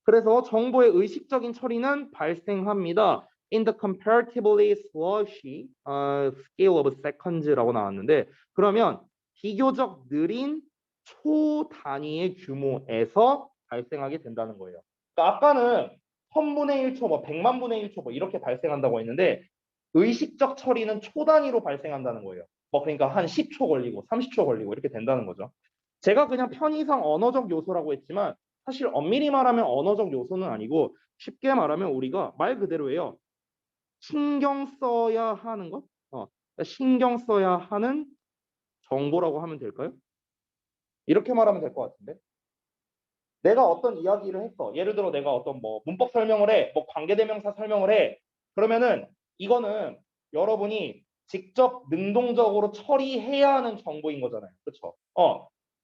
그래서 정보의 의식적인 처리는 발생합니다. In the comparatively slushy scale of seconds라고 나왔는데 그러면 비교적 느린 초 단위의 규모에서 발생하게 된다는 거예요. 그러니까 아까는 1000분의 1초, 뭐 100만 분의 1초 뭐 이렇게 발생한다고 했는데 의식적 처리는 초 단위로 발생한다는 거예요. 뭐 그러니까 한 10초 걸리고 30초 걸리고 이렇게 된다는 거죠. 제가 그냥 편의상 언어적 요소라고 했지만 사실 엄밀히 말하면 언어적 요소는 아니고 쉽게 말하면 우리가 말 그대로예요. 신경 써야 하는 것? 신경 써야 하는 정보라고 하면 될까요? 이렇게 말하면 될 것 같은데. 내가 어떤 이야기를 했어. 예를 들어 내가 어떤 뭐 문법 설명을 해, 뭐 관계대명사 설명을 해. 그러면은 이거는 여러분이 직접 능동적으로 처리해야 하는 정보인 거잖아요. 그렇죠?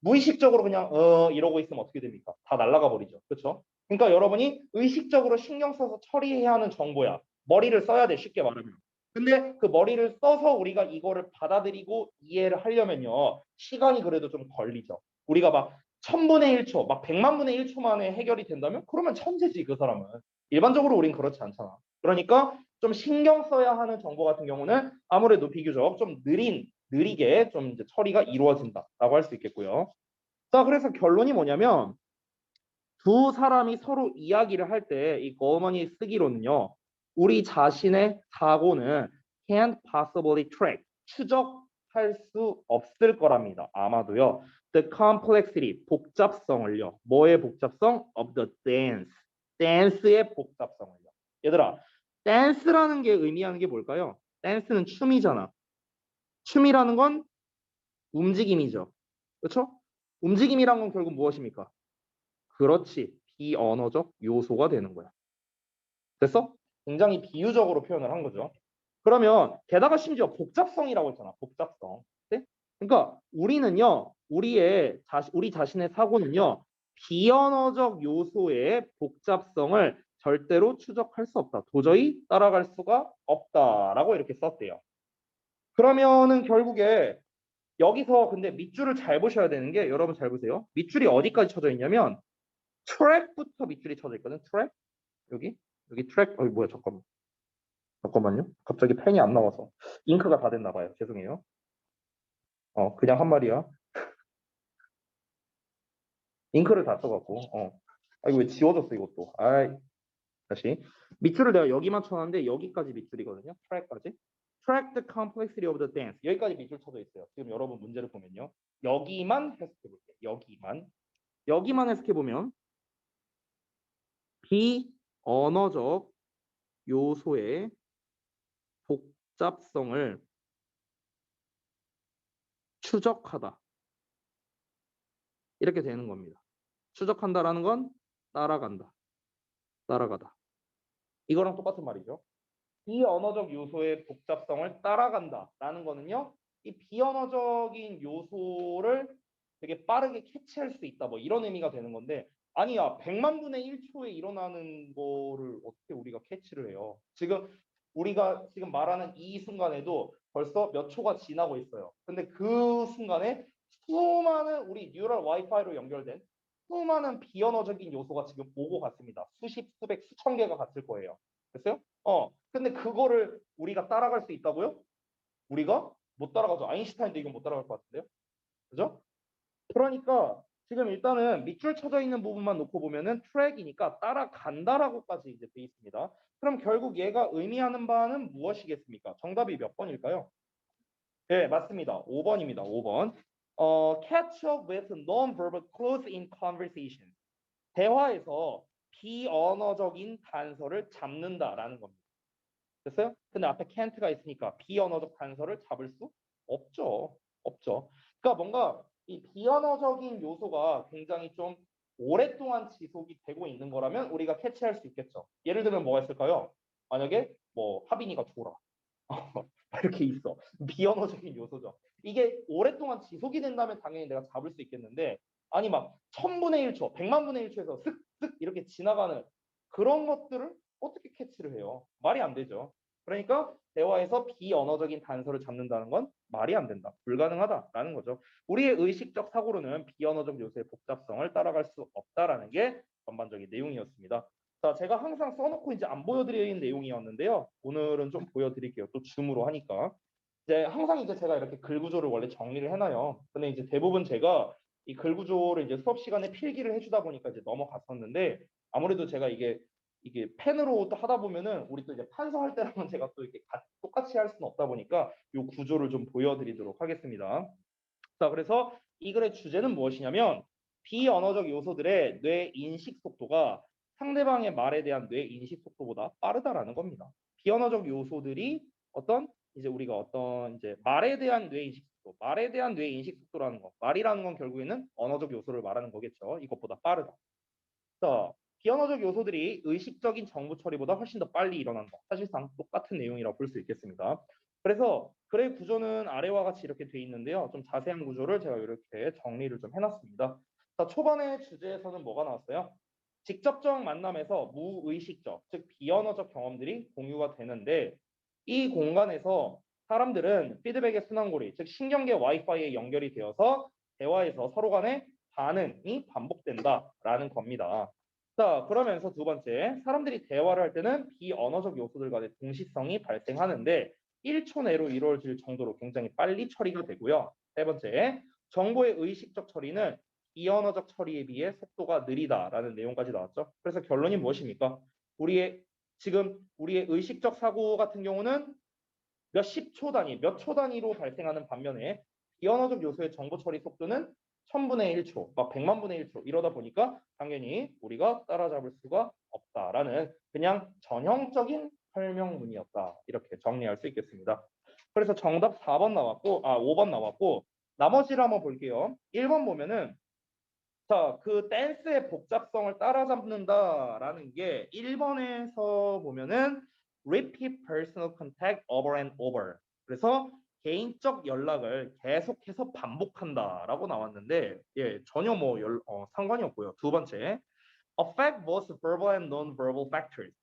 무의식적으로 그냥 이러고 있으면 어떻게 됩니까? 다 날아가 버리죠. 그렇죠? 그러니까 여러분이 의식적으로 신경 써서 처리해야 하는 정보야. 머리를 써야 돼, 쉽게 말하면. 근데 그 머리를 써서 우리가 이거를 받아들이고 이해를 하려면요. 시간이 그래도 좀 걸리죠. 우리가 막 1000분의 1초, 막 100만 분의 1초 만에 해결이 된다면 그러면 천재지 그 사람은. 일반적으로 우린 그렇지 않잖아. 그러니까 좀 신경 써야 하는 정보 같은 경우는 아무래도 비교적 좀 느리게 좀 이제 처리가 이루어진다라고 할 수 있겠고요. 자, 그래서 결론이 뭐냐면 두 사람이 서로 이야기를 할 때 이 거머니 쓰기로는요. 우리 자신의 사고는 can't possibly track, 추적할 수 없을 거랍니다. 아마도요. The complexity, 복잡성을요. 뭐의 복잡성? Of the dance, 댄스의 복잡성을요. 얘들아, 댄스라는 게 의미하는 게 뭘까요? 댄스는 춤이잖아. 춤이라는 건 움직임이죠. 그렇죠? 움직임이란 건 결국 무엇입니까? 그렇지. 비언어적 요소가 되는 거야. 됐어? 굉장히 비유적으로 표현을 한 거죠. 그러면 게다가 심지어 복잡성이라고 했잖아. 복잡성. 네? 그러니까 우리는요. 우리 자신의 사고는요. 비언어적 요소의 복잡성을 절대로 추적할 수 없다. 도저히 따라갈 수가 없다라고 이렇게 썼대요. 그러면은 결국에 여기서 근데 밑줄을 잘 보셔야 되는 게 여러분 잘 보세요. 밑줄이 어디까지 쳐져 있냐면 트랙부터 밑줄이 쳐져 있거든. 트랙 여기 트랙 뭐야 잠깐만요. 갑자기 펜이 안 나와서 잉크가 다 됐나 봐요. 죄송해요. 그냥 한 말이야. 잉크를 다 써갖고 이거 왜 지워졌어 이것도. 다시 밑줄을 내가 여기만 쳐놨는데 여기까지 밑줄이거든요. 트랙까지. Track the complexity of the dance. 여기까지 밑줄 쳐져 있어요. 지금 여러분 문제를 보면요. 여기만 해석해 볼게요. 여기만 해석해 보면 비언어적 요소의 복잡성을 추적하다. 이렇게 되는 겁니다. 추적한다라는 건 따라간다. 따라가다. 이거랑 똑같은 말이죠. 비언어적 요소의 복잡성을 따라간다라는 거는요. 이 비언어적인 요소를 되게 빠르게 캐치할 수 있다. 뭐 이런 의미가 되는 건데 아니야. 100만 분의 1초에 일어나는 거를 어떻게 우리가 캐치를 해요? 지금 우리가 지금 말하는 이 순간에도 벌써 몇 초가 지나고 있어요. 근데 그 순간에 수많은 우리 뉴럴 와이파이로 연결된 수많은 비언어적인 요소가 지금 오고 갔습니다. 수십, 수백, 수천 개가 갔을 거예요. 됐어요? 근데 그거를 우리가 따라갈 수 있다고요? 우리가 못 따라가죠. 아인슈타인도 이건 못 따라갈 것 같은데요. 그죠? 그러니까 지금 일단은 밑줄 쳐져 있는 부분만 놓고 보면은 트랙이니까 따라간다라고까지 이제 돼 있습니다. 그럼 결국 얘가 의미하는 바는 무엇이겠습니까? 정답이 몇 번일까요? 네, 맞습니다. 5번입니다. 5번. catch up with non-verbal clues in conversation. 대화에서 비언어적인 단서를 잡는다라는 겁니다. 됐어요? 근데 앞에 can't가 있으니까 비언어적 단서를 잡을 수 없죠. 없죠. 그러니까 뭔가 이 비언어적인 요소가 굉장히 좀 오랫동안 지속이 되고 있는 거라면 우리가 캐치할 수 있겠죠. 예를 들면 뭐가 있을까요? 만약에 뭐 하빈이가 졸아. 이렇게 있어. 비언어적인 요소죠. 이게 오랫동안 지속이 된다면 당연히 내가 잡을 수 있겠는데 아니 막 1000분의 1초, 100만 분의 1초에서 슥슥 이렇게 지나가는 그런 것들을 어떻게 캐치를 해요? 말이 안 되죠. 그러니까 대화에서 비언어적인 단서를 잡는다는 건 말이 안 된다. 불가능하다라는 거죠. 우리의 의식적 사고로는 비언어적 요소의 복잡성을 따라갈 수 없다라는 게 전반적인 내용이었습니다. 자, 제가 항상 써놓고 이제 안 보여드리는 내용이었는데요. 오늘은 좀 보여드릴게요. 또 줌으로 하니까. 이제 항상 이제 제가 이렇게 글 구조를 원래 정리를 해놔요. 근데 이제 대부분 제가 이 글 구조를 이제 수업 시간에 필기를 해주다 보니까 이제 넘어갔었는데 아무래도 제가 이게 펜으로 또 하다 보면은 우리 또 이제 판서할 때랑은 제가 또 이렇게 똑같이 할 수는 없다 보니까 이 구조를 좀 보여드리도록 하겠습니다. 자, 그래서 이 글의 주제는 무엇이냐면 비언어적 요소들의 뇌 인식 속도가 상대방의 말에 대한 뇌 인식 속도보다 빠르다라는 겁니다. 비언어적 요소들이 어떤 이제 우리가 어떤 이제 말에 대한 뇌 인식 속도, 말에 대한 뇌 인식 속도라는 거, 말이라는 건 결국에는 언어적 요소를 말하는 거겠죠. 이것보다 빠르다. 자, 비언어적 요소들이 의식적인 정보 처리보다 훨씬 더 빨리 일어난다. 사실상 똑같은 내용이라고 볼 수 있겠습니다. 그래서 글의 구조는 아래와 같이 이렇게 돼 있는데요. 좀 자세한 구조를 제가 이렇게 정리를 좀 해놨습니다. 자, 초반의 주제에서는 뭐가 나왔어요? 직접적 만남에서 무의식적, 즉 비언어적 경험들이 공유가 되는데 이 공간에서 사람들은 피드백의 순환고리, 즉 신경계 와이파이에 연결이 되어서 대화에서 서로 간의 반응이 반복된다라는 겁니다. 자, 그러면서 두 번째, 사람들이 대화를 할 때는 비언어적 요소들 간의 동시성이 발생하는데 1초 내로 이루어질 정도로 굉장히 빨리 처리가 되고요. 세 번째, 정보의 의식적 처리는 비언어적 처리에 비해 속도가 느리다라는 내용까지 나왔죠. 그래서 결론이 무엇입니까? 우리의 의식적 사고 같은 경우는 몇십 초 단위, 몇 초 단위로 발생하는 반면에 비언어적 요소의 정보 처리 속도는 1000분의 1초, 막 100만 분의 1초 이러다 보니까 당연히 우리가 따라잡을 수가 없다라는 그냥 전형적인 설명문이었다. 이렇게 정리할 수 있겠습니다. 그래서 정답 4번 나왔고, 5번 나왔고, 나머지를 한번 볼게요. 1번 보면은 자, 그 댄스의 복잡성을 따라잡는다라는 게 1번에서 보면은 repeat personal contact over and over. 그래서 개인적 연락을 계속해서 반복한다라고 나왔는데 전혀 뭐 상관이 없고요. 두 번째, affect both verbal and non-verbal factors.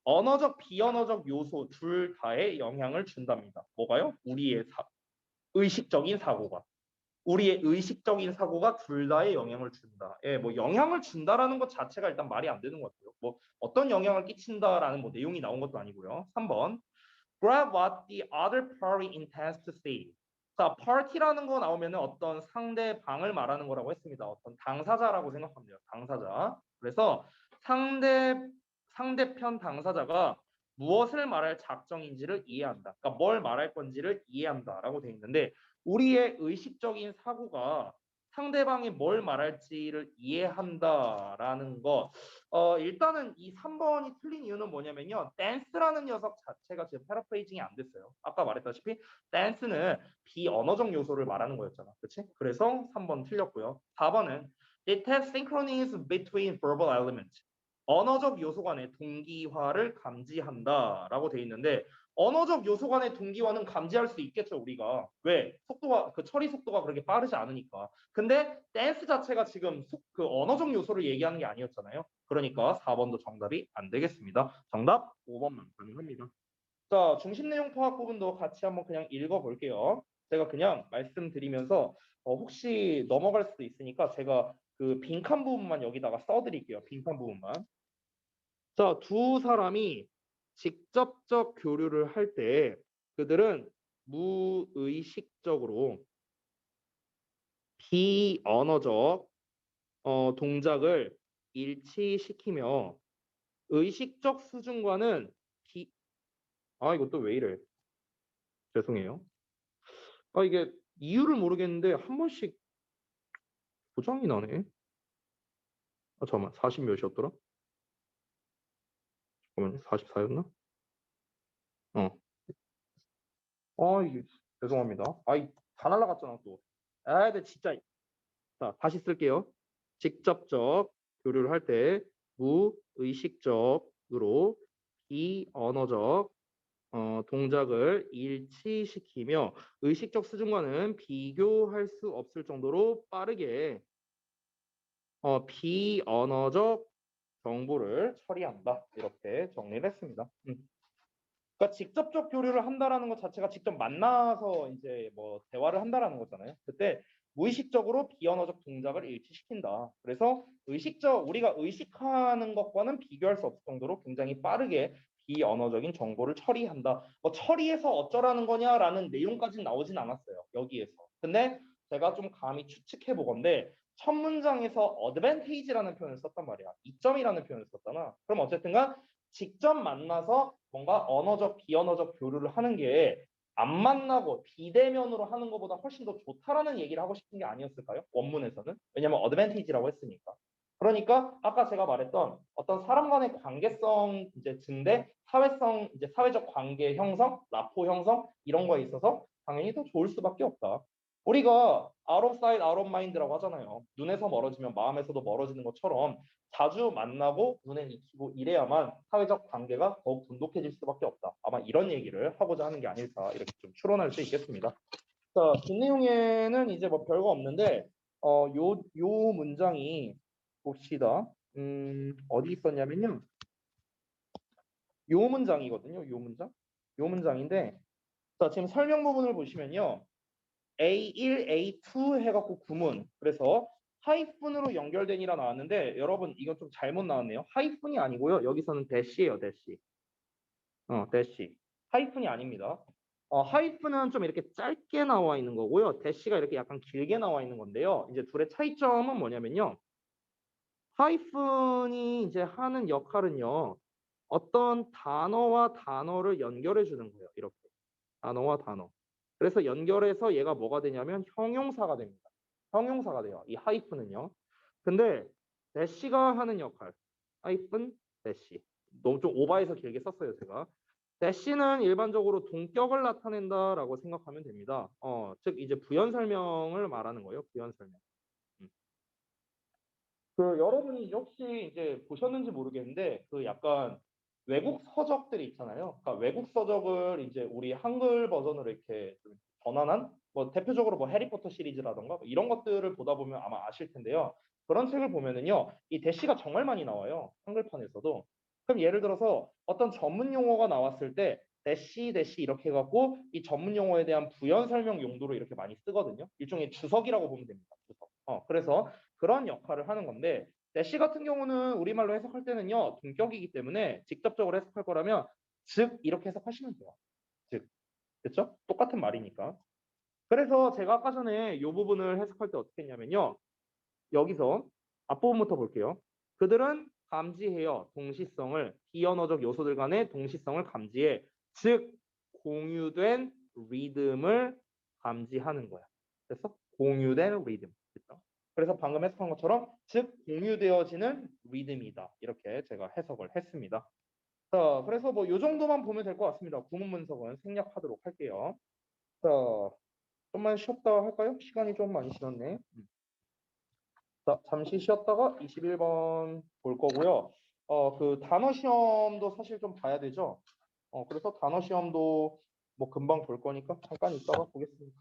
언어적, 비언어적 요소 둘 다에 영향을 준답니다. 뭐가요? 의식적인 사고가. 우리의 의식적인 사고가 둘 다에 영향을 준다. 뭐 영향을 준다라는 것 자체가 일단 말이 안 되는 것 같아요. 뭐 어떤 영향을 끼친다라는 뭐 내용이 나온 것도 아니고요. 3번. Grab what the other party intends to say. 자, party라는 거 나오면은 어떤 상대방을 말하는 거라고 했습니다. 어떤 당사자라고 생각하면 돼요. 당사자. 그래서 상대 상대편 당사자가 무엇을 말할 작정인지를 이해한다. 그러니까 뭘 말할 건지를 이해한다라고 돼 있는데 우리의 의식적인 사고가 상대방이 뭘 말할지를 이해한다라는 것. 일단은 이 3번이 틀린 이유는 뭐냐면요. 댄스라는 녀석 자체가 지금 패러프레이징이 안 됐어요. 아까 말했다시피 댄스는 비언어적 요소를 말하는 거였잖아. 그렇지? 그래서 3번 틀렸고요. 4번은 detect synchronism between verbal elements. 언어적 요소 간의 동기화를 감지한다라고 돼 있는데 언어적 요소 간의 동기화는 감지할 수 있겠죠, 우리가. 왜? 그 처리 속도가 그렇게 빠르지 않으니까. 근데 댄스 자체가 지금 그 언어적 요소를 얘기하는 게 아니었잖아요. 그러니까 4번도 정답이 안 되겠습니다. 정답 5번만 가능합니다. 자, 중심 내용 파악 부분도 같이 한번 그냥 읽어볼게요. 제가 그냥 말씀드리면서 혹시 넘어갈 수도 있으니까 제가 그 빈칸 부분만 여기다가 써드릴게요. 빈칸 부분만. 자, 두 사람이 직접적 교류를 할 때 그들은 무의식적으로 비언어적 동작을 일치시키며 의식적 수준과는 이것도 왜 이래? 죄송해요. 이게 이유를 모르겠는데 한 번씩 고장이 나네. 잠깐만, 40 몇이었더라? 잠깐만요, 44였나? 이게 죄송합니다. 다 날라갔잖아 또. 근데 진짜. 자, 다시 쓸게요. 직접적 교류를 할 때 무의식적으로 비언어적 동작을 일치시키며 의식적 수준과는 비교할 수 없을 정도로 빠르게 비언어적 정보를 처리한다. 이렇게 정리를 했습니다. 그러니까 직접적 교류를 한다라는 것 자체가 직접 만나서 이제 뭐 대화를 한다라는 거잖아요. 그때 무의식적으로 비언어적 동작을 일치시킨다. 그래서 우리가 의식하는 것과는 비교할 수 없을 정도로 굉장히 빠르게 비언어적인 정보를 처리한다. 뭐 처리해서 어쩌라는 거냐라는 내용까지는 나오진 않았어요. 여기에서. 근데 제가 좀 감히 추측해 보건데 첫 문장에서 어드밴테이지라는 표현을 썼단 말이야. 이점이라는 표현을 썼잖아. 그럼 어쨌든간 직접 만나서 뭔가 언어적, 비언어적 교류를 하는 게 안 만나고 비대면으로 하는 것보다 훨씬 더 좋다라는 얘기를 하고 싶은 게 아니었을까요? 원문에서는. 왜냐면 어드밴티지라고 했으니까. 그러니까 아까 제가 말했던 어떤 사람 간의 관계성 이제 증대, 사회성 이제 사회적 관계 형성, 라포 형성 이런 거에 있어서 당연히 더 좋을 수밖에 없다. 우리가 out of sight, out of mind라고 하잖아요. 눈에서 멀어지면 마음에서도 멀어지는 것처럼 자주 만나고 눈에 익히고 이래야만 사회적 관계가 더욱 돈독해질 수밖에 없다. 아마 이런 얘기를 하고자 하는 게 아닐까 이렇게 좀 추론할 수 있겠습니다. 자, 뒷내용에는 이제 뭐 별거 없는데 요 문장이 봅시다. 어디 있었냐면요. 요 문장이거든요. 요 문장. 요 문장인데 자, 지금 설명 부분을 보시면요. A1, A2 해갖고 구문. 그래서 하이픈으로 연결된이라 나왔는데 여러분 이건 좀 잘못 나왔네요. 하이픈이 아니고요. 여기서는 대시예요. 대시. 대시. 하이픈이 아닙니다. 하이픈은 좀 이렇게 짧게 나와 있는 거고요. 대시가 이렇게 약간 길게 나와 있는 건데요. 이제 둘의 차이점은 뭐냐면요. 하이픈이 이제 하는 역할은요. 어떤 단어와 단어를 연결해 주는 거예요. 이렇게. 단어와 단어. 그래서 연결해서 얘가 뭐가 되냐면 형용사가 됩니다. 형용사가 돼요. 이 하이픈은요. 근데 대시가 하는 역할. 하이픈 대시. 너무 좀 오버해서 길게 썼어요, 제가. 대시는 일반적으로 동격을 나타낸다라고 생각하면 됩니다. 즉 이제 부연 설명을 말하는 거예요. 부연 설명. 음. 그 여러분이 혹시 이제 보셨는지 모르겠는데 그 약간 외국 서적들이 있잖아요. 그러니까 외국 서적을 이제 우리 한글 버전으로 이렇게 좀 전환한 뭐 대표적으로 뭐 해리포터 시리즈라던가 뭐 이런 것들을 보다 보면 아마 아실 텐데요. 그런 책을 보면은요, 이 대시가 정말 많이 나와요. 한글판에서도. 그럼 예를 들어서 어떤 전문 용어가 나왔을 때 대시 이렇게 해갖고 이 전문 용어에 대한 부연 설명 용도로 이렇게 많이 쓰거든요. 일종의 주석이라고 보면 됩니다. 주석. 그래서 그런 역할을 하는 건데 대시 같은 경우는 우리말로 해석할 때는요 동격이기 때문에 직접적으로 해석할 거라면 즉 이렇게 해석하시면 돼요. 즉 그렇죠? 똑같은 말이니까. 그래서 제가 아까 전에 이 부분을 해석할 때 어떻게 했냐면요. 여기서 앞부분부터 볼게요. 그들은 감지해요. 동시성을 비언어적 요소들 간의 동시성을 감지해. 즉 공유된 리듬을 감지하는 거야. 그래서 공유된 리듬. 그렇죠? 그래서 방금 해석한 것처럼 즉 공유되어지는 리듬이다. 이렇게 제가 해석을 했습니다. 자, 그래서 뭐 이 정도만 보면 될 것 같습니다. 구문 분석은 생략하도록 할게요. 자, 좀만 쉬었다 할까요? 시간이 좀 많이 지났네. 자, 잠시 쉬었다가 21번 볼 거고요. 그 단어 시험도 사실 좀 봐야 되죠. 그래서 단어 시험도 뭐 금방 볼 거니까 잠깐 있다가 보겠습니다.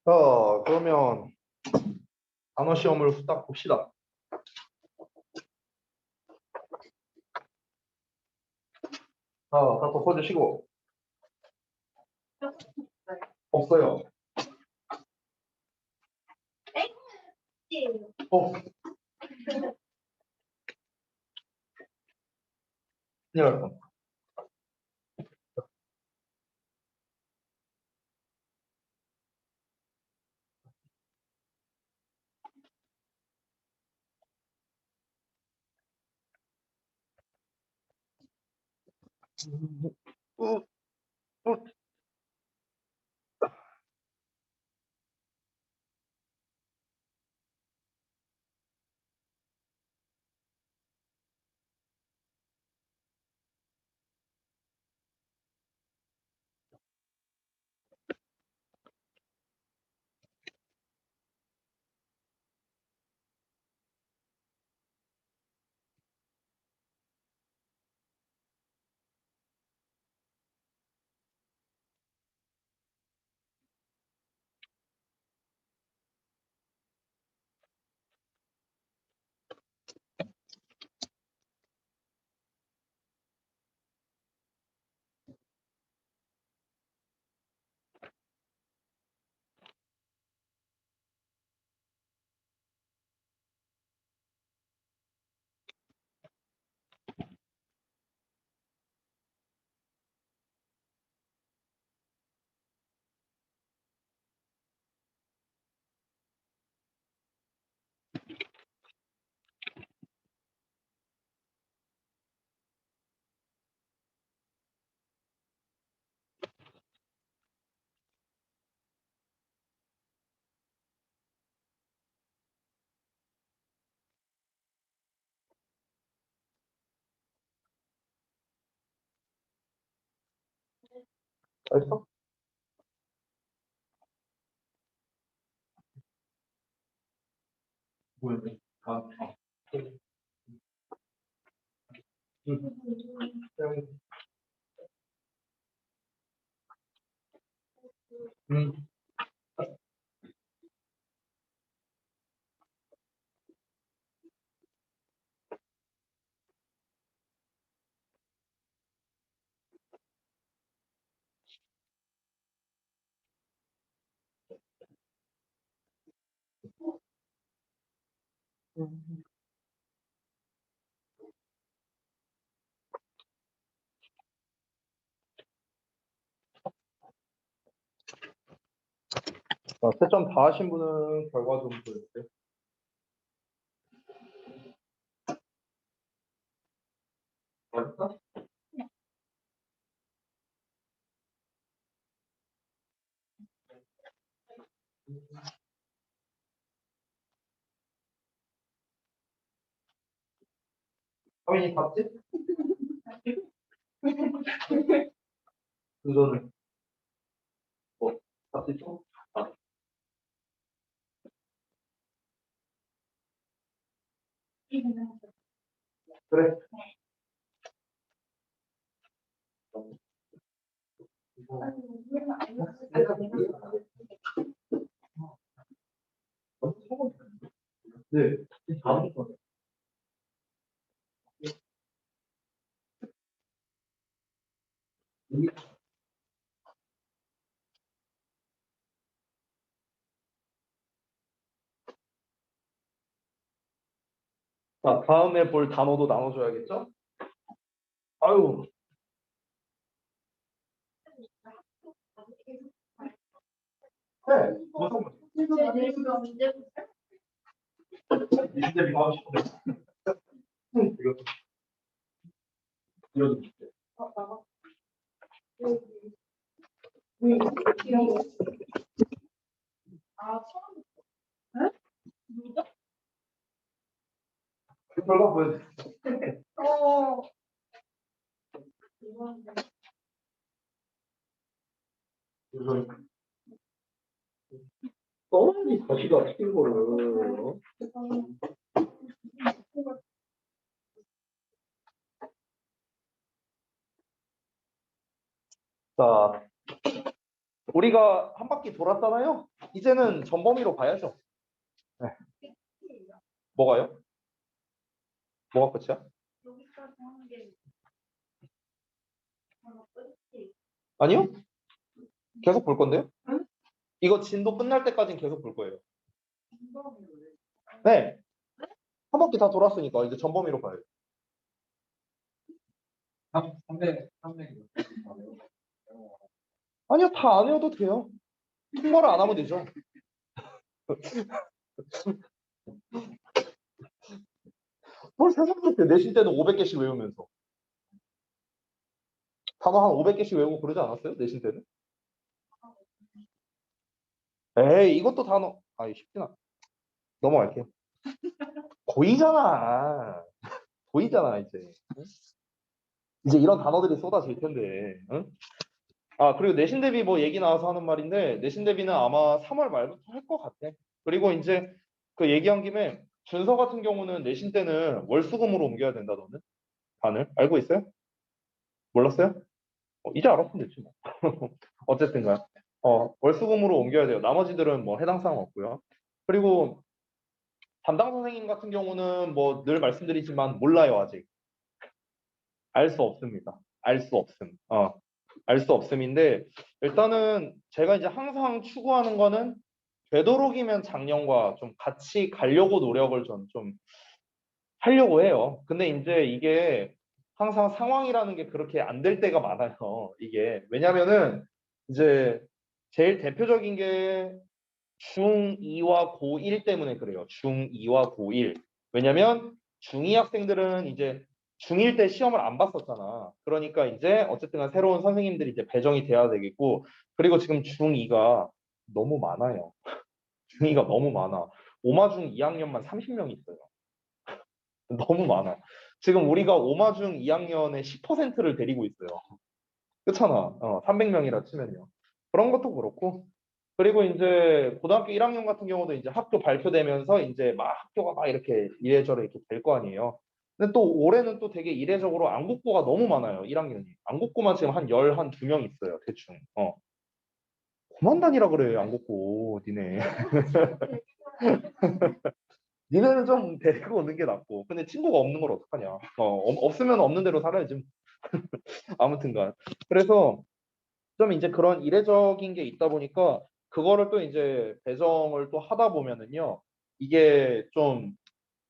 자, 그러면 단어 시험을 후딱 봅시다. 자, 다또 써주시고. 없어요. 어, 큰일 날 뻔. 알았어? 뭐야? 아, 응. 응. 자, 채점 다 하신 분은 결과 좀 보여주세요. 알았어? 하민이 봤지? 그거를 뭐 봤지 좀? 아, 그래. 네. 다음 거. 자, 다음에 볼 단어도 나눠줘야겠죠? 아유, 네. 무슨 진짜 이거 하고 싶은데. 이거 이어줄게. 별거 보여. 떠나니 다시가 시킨 거를. 자, 우리가 한 바퀴 돌았잖아요. 이제는 전범위로 가야죠. 네. 뭐가요? 뭐가 끝이야? 아니요? 계속 볼 건데요? 이거 진도 끝날 때까지는 계속 볼 거예요. 네. 한 바퀴 다 돌았으니까 이제 전범위로 가요. 300. 아니요, 다 안 외워도 돼요. 통과를 안 하면 되죠. 뭘 세상 좋게 내신 때는 500개씩 외우면서. 단어 한 500개씩 외우고 그러지 않았어요? 내신 때는? 에이, 이것도 단어. 아이, 쉽진 않아. 넘어갈게요. 보이잖아. 보이잖아, 이제. 이제 이런 단어들이 쏟아질 텐데. 응? 아, 그리고 내신 대비 뭐 얘기 나와서 하는 말인데, 내신 대비는 아마 3월 말부터 할 것 같아. 그리고 이제 그 얘기한 김에 준서 같은 경우는 내신 때는 월수금으로 옮겨야 된다, 너는? 반을. 알고 있어요? 몰랐어요? 이제 알았으면 됐지 뭐. 어쨌든가. 월수금으로 옮겨야 돼요. 나머지들은 뭐 해당 사항 없고요. 그리고 담당 선생님 같은 경우는 뭐 늘 말씀드리지만 몰라요, 아직. 알 수 없습니다. 알 수 없음. 알 수 없음인데 일단은 제가 이제 항상 추구하는 거는 되도록이면 작년과 좀 같이 가려고 노력을 전 좀 하려고 해요. 근데 이제 이게 항상 상황이라는 게 그렇게 안 될 때가 많아요. 이게 왜냐면은 이제 제일 대표적인 게 중2와 고1 때문에 그래요. 중2와 고1. 왜냐면 중2 학생들은 이제 중1 때 시험을 안 봤었잖아. 그러니까 이제 어쨌든 간 새로운 선생님들이 이제 배정이 돼야 되겠고, 그리고 지금 중2가 너무 많아요. 중2가 너무 많아. 오마중 2학년만 30명 있어요. 너무 많아. 지금 우리가 오마중 2학년의 10%를 데리고 있어요. 그렇잖아. 300명이라 치면요. 그런 것도 그렇고. 그리고 이제 고등학교 1학년 같은 경우도 이제 학교 발표되면서 이제 막 학교가 막 이렇게 이래저래 이렇게 될 거 아니에요. 근데 또 올해는 또 되게 이례적으로 안국고가 너무 많아요. 1학년이. 안국고만 지금 한 12명 있어요. 대충. 그만 다니라 그래, 안국고. 니네. 니네는 좀 데리고 오는 게 낫고. 근데 친구가 없는 걸 어떡하냐. 없으면 없는 대로 살아야지. 아무튼간. 그래서 좀 이제 그런 이례적인 게 있다 보니까 그거를 또 이제 배정을 또 하다 보면은요. 이게 좀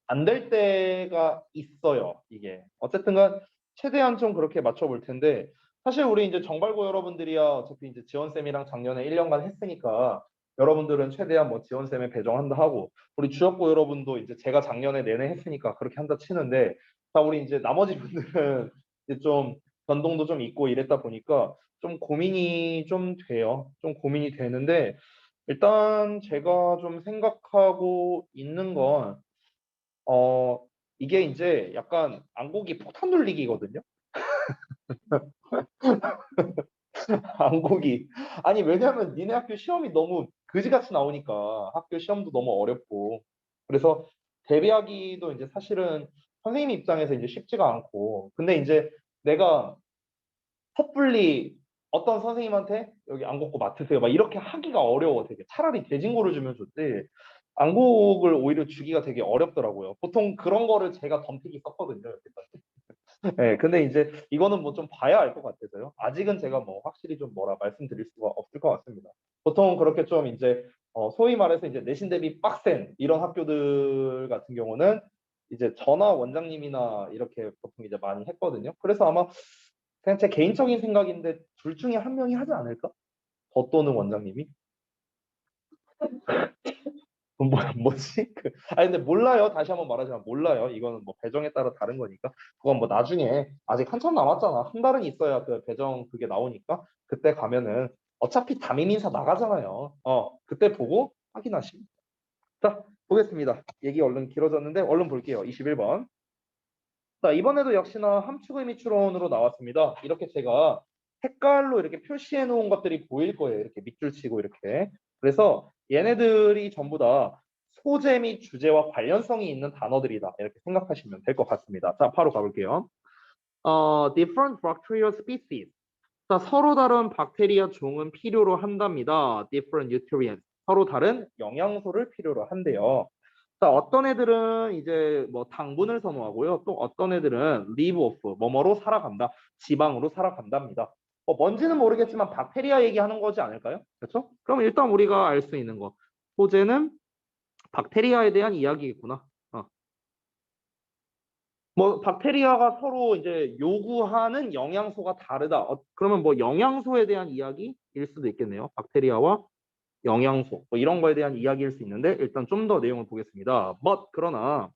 안 될 때가 있어요. 이게. 어쨌든간 최대한 좀 그렇게 맞춰볼 텐데 사실 우리 이제 정발고 여러분들이야 어차피 이제 지원쌤이랑 작년에 1년간 했으니까 여러분들은 최대한 뭐 지원쌤에 배정한다 하고 우리 주역고 여러분도 이제 제가 작년에 내내 했으니까 그렇게 한다 치는데 자 우리 이제 나머지 분들은 이제 좀 변동도 좀 있고 이랬다 보니까 좀 고민이 좀 돼요. 좀 고민이 되는데 일단 제가 좀 생각하고 있는 건 이게 이제 약간 안국이 폭탄 돌리기거든요. 안국이. 아니, 왜냐면 니네 학교 시험이 너무 그지같이 나오니까 학교 시험도 너무 어렵고. 그래서 대비하기도 이제 사실은 선생님 입장에서 이제 쉽지가 않고. 근데 이제 내가 섣불리 어떤 선생님한테 여기 안국고 맡으세요. 막 이렇게 하기가 어려워 되게. 차라리 대진고를 주면 좋지. 안국을 오히려 주기가 되게 어렵더라고요. 보통 그런 거를 제가 덤태기 썼거든요. 네, 근데 이제 이거는 뭐 좀 봐야 알 것 같아서요. 아직은 제가 뭐 확실히 좀 뭐라 말씀드릴 수가 없을 것 같습니다. 보통 그렇게 좀 이제 소위 말해서 이제 내신 대비 빡센 이런 학교들 같은 경우는 이제 전화 원장님이나 이렇게 보통 이제 많이 했거든요. 그래서 아마 그냥 제 개인적인 생각인데 둘 중에 한 명이 하지 않을까? 더 또는 원장님이? 뭐지? 아니 근데 몰라요. 다시 한번 말하자면 몰라요. 이거는 뭐 배정에 따라 다른 거니까. 그건 뭐 나중에 아직 한참 남았잖아. 한 달은 있어야 그 배정 그게 나오니까 그때 가면은 어차피 담임인사 나가잖아요. 그때 보고 확인하시면. 자, 보겠습니다. 얘기 얼른 길어졌는데 얼른 볼게요. 21번. 자, 이번에도 역시나 함축의미 추론으로 나왔습니다. 이렇게 제가 색깔로 이렇게 표시해 놓은 것들이 보일 거예요. 이렇게 밑줄 치고 이렇게. 그래서 얘네들이 전부 다 소재 및 주제와 관련성이 있는 단어들이다. 이렇게 생각하시면 될 것 같습니다. 자, 바로 가볼게요. different bacterial species. 자, 서로 다른 박테리아 종은 필요로 한답니다. different nutrients. 서로 다른 영양소를 필요로 한대요. 자, 어떤 애들은 이제 뭐 당분을 선호하고요. 또 어떤 애들은 live off, 뭐뭐로 살아간다. 지방으로 살아간답니다. 뭔지는 모르겠지만 박테리아 얘기하는 거지 않을까요? 그렇죠? 그럼 일단 우리가 알 수 있는 거. 소재는 박테리아에 대한 이야기겠구나. 뭐 박테리아가 서로 이제 요구하는 영양소가 다르다. 그러면 뭐 영양소에 대한 이야기일 수도 있겠네요. 박테리아와 영양소 뭐 이런 거에 대한 이야기일 수 있는데 일단 좀 더 내용을 보겠습니다. 그러나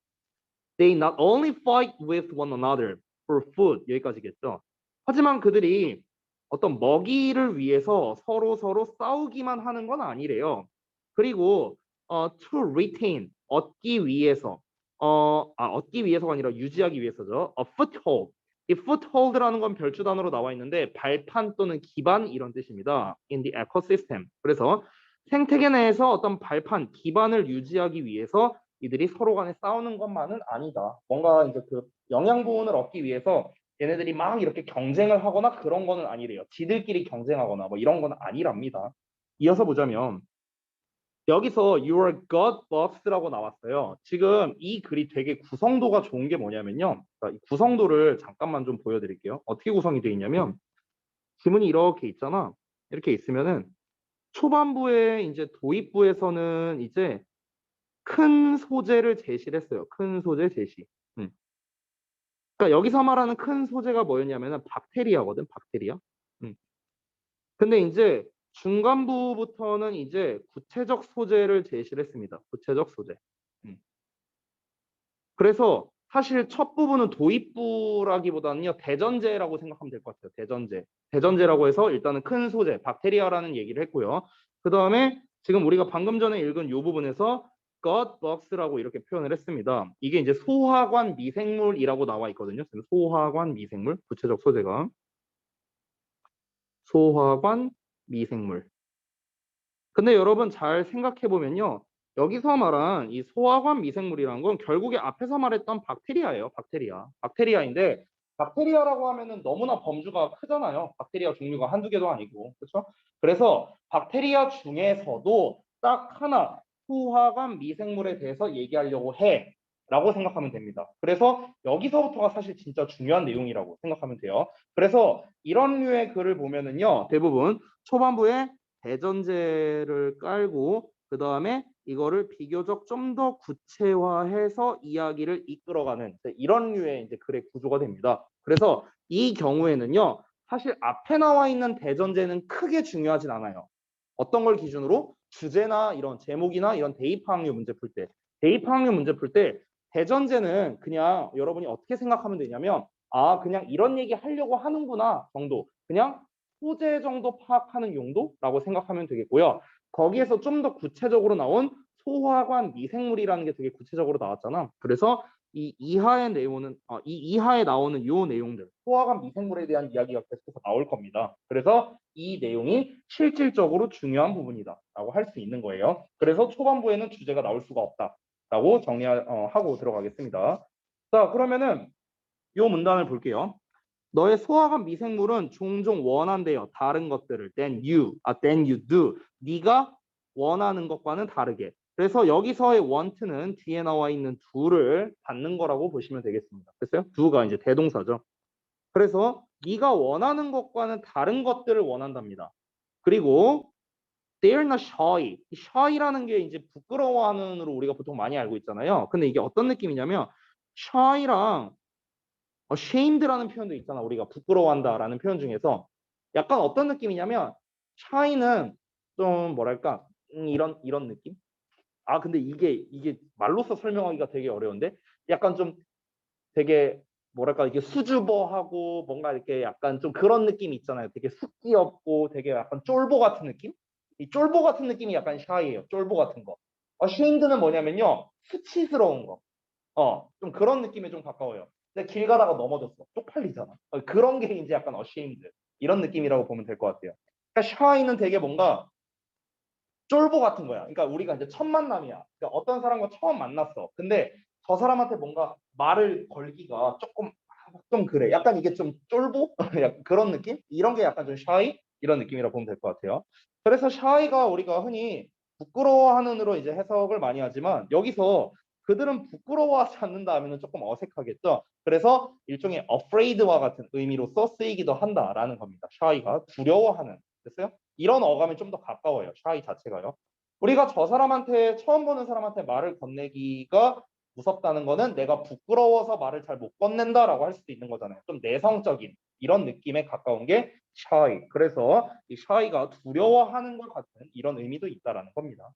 they not only fight with one another for food 여기까지겠죠. 하지만 그들이 어떤 먹이를 위해서 서로 싸우기만 하는 건 아니래요. 그리고 to retain 얻기 위해서 얻기 위해서가 아니라 유지하기 위해서죠. a foothold. 이 foothold라는 건 별주 단어로 나와 있는데 발판 또는 기반 이런 뜻입니다. in the ecosystem. 그래서 생태계 내에서 어떤 발판, 기반을 유지하기 위해서 이들이 서로 간에 싸우는 것만은 아니다. 뭔가 이제 그 영양분을 얻기 위해서 얘네들이 막 이렇게 경쟁을 하거나 그런 거는 아니래요. 지들끼리 경쟁하거나 뭐 이런 건 아니랍니다. 이어서 보자면 여기서 your god box라고 나왔어요. 지금 이 글이 되게 구성도가 좋은 게 뭐냐면요. 자, 이 구성도를 잠깐만 좀 보여드릴게요. 어떻게 구성이 되어 있냐면 지문이 이렇게 있잖아. 이렇게 있으면은 초반부에 이제 도입부에서는 이제 큰 소재를 제시를 했어요. 큰 소재 제시. 그러니까 여기서 말하는 큰 소재가 뭐였냐면은 박테리아거든, 박테리아. 음. 근데 이제 중간부부터는 이제 구체적 소재를 제시를 했습니다. 구체적 소재. 음. 그래서 사실 첫 부분은 도입부라기보다는요, 대전제라고 생각하면 될 것 같아요. 대전제. 대전제라고 해서 일단은 큰 소재, 박테리아라는 얘기를 했고요. 그 다음에 지금 우리가 방금 전에 읽은 이 부분에서 God box라고 이렇게 표현을 했습니다. 이게 이제 소화관 미생물이라고 나와 있거든요. 소화관 미생물, 구체적 소재가. 소화관 미생물. 근데 여러분 잘 생각해 보면요. 여기서 말한 이 소화관 미생물이라는 건 결국에 앞에서 말했던 박테리아예요. 박테리아. 박테리아인데 박테리아라고 하면은 너무나 범주가 크잖아요. 박테리아 종류가 한두 개도 아니고. 그렇죠? 그래서 박테리아 중에서도 딱 하나 소화관 미생물에 대해서 얘기하려고 해. 라고 생각하면 됩니다. 그래서 여기서부터가 사실 진짜 중요한 내용이라고 생각하면 돼요. 그래서 이런 류의 글을 보면은요. 대부분 초반부에 대전제를 깔고 그 다음에 이거를 비교적 좀 더 구체화해서 이야기를 이끌어가는 이런 류의 이제 글의 구조가 됩니다. 그래서 이 경우에는요, 사실 앞에 나와 있는 대전제는 크게 중요하진 않아요. 어떤 걸 기준으로 주제나 이런 제목이나 이런 대입학력 문제 풀 때, 대입학력 문제 풀 때 대전제는 그냥 여러분이 어떻게 생각하면 되냐면 그냥 이런 얘기 하려고 하는구나 정도. 그냥 소재 정도 파악하는 용도라고 생각하면 되겠고요. 거기에서 좀 더 구체적으로 나온 소화관 미생물이라는 게 되게 구체적으로 나왔잖아. 그래서 이 이하의 내용은 이 이하에 나오는 요 내용들 소화관 미생물에 대한 이야기가 계속해서 나올 겁니다. 그래서 이 내용이 실질적으로 중요한 부분이다라고 할 수 있는 거예요. 그래서 초반부에는 주제가 나올 수가 없다라고 정리하고 들어가겠습니다. 자, 그러면은 요 문단을 볼게요. 너의 소화관 미생물은 종종 원한대요. 다른 것들을 then you do. 네가 원하는 것과는 다르게. 그래서 여기서의 want는 뒤에 나와 있는 do를 받는 거라고 보시면 되겠습니다. 됐어요? do가 이제 대동사죠. 그래서 네가 원하는 것과는 다른 것들을 원한답니다. 그리고 they're not shy. shy라는 게 이제 부끄러워하는으로 우리가 보통 많이 알고 있잖아요. 근데 이게 어떤 느낌이냐면 shy랑 ashamed라는 표현도 있잖아. 우리가 부끄러워한다라는 표현 중에서 약간 어떤 느낌이냐면 shy는 좀 뭐랄까 이런 느낌? 아, 근데 이게 말로써 설명하기가 되게 어려운데 약간 좀 되게 뭐랄까 이게 수줍어하고 뭔가 이렇게 약간 좀 그런 느낌이 있잖아요. 되게 숙기 없고 되게 약간 쫄보 같은 느낌? 이 쫄보 같은 느낌이 약간 샤이예요. 쫄보 같은 거. ashamed는 뭐냐면요. 수치스러운 거. 좀 그런 느낌에 좀 가까워요. 근데 길 가다가 넘어졌어. 쪽팔리잖아. 그런 게 이제 약간 ashamed. 이런 느낌이라고 보면 될 것 같아요. 그러니까 shy는 되게 뭔가 쫄보 같은 거야. 그러니까 우리가 이제 첫 만남이야. 그러니까 어떤 사람과 처음 만났어. 근데 저 사람한테 뭔가 말을 걸기가 조금 좀 그래. 약간 이게 좀 쫄보? 약간 그런 느낌? 이런 게 약간 좀 샤이? 이런 느낌이라고 보면 될 것 같아요. 그래서 샤이가 우리가 흔히 부끄러워하는으로 이제 해석을 많이 하지만 여기서 그들은 부끄러워하지 않는다 하면은 조금 어색하겠죠. 그래서 일종의 afraid와 같은 의미로서 쓰이기도 한다라는 겁니다. 샤이가 두려워하는. 됐어요? 이런 어감이 좀 더 가까워요. 샤이 자체가요. 우리가 저 사람한테 처음 보는 사람한테 말을 건네기가 무섭다는 거는 내가 부끄러워서 말을 잘 못 건넨다라고 할 수도 있는 거잖아요. 좀 내성적인 이런 느낌에 가까운 게 shy. 그래서 이 shy가 두려워하는 것 같은 이런 의미도 있다라는 겁니다.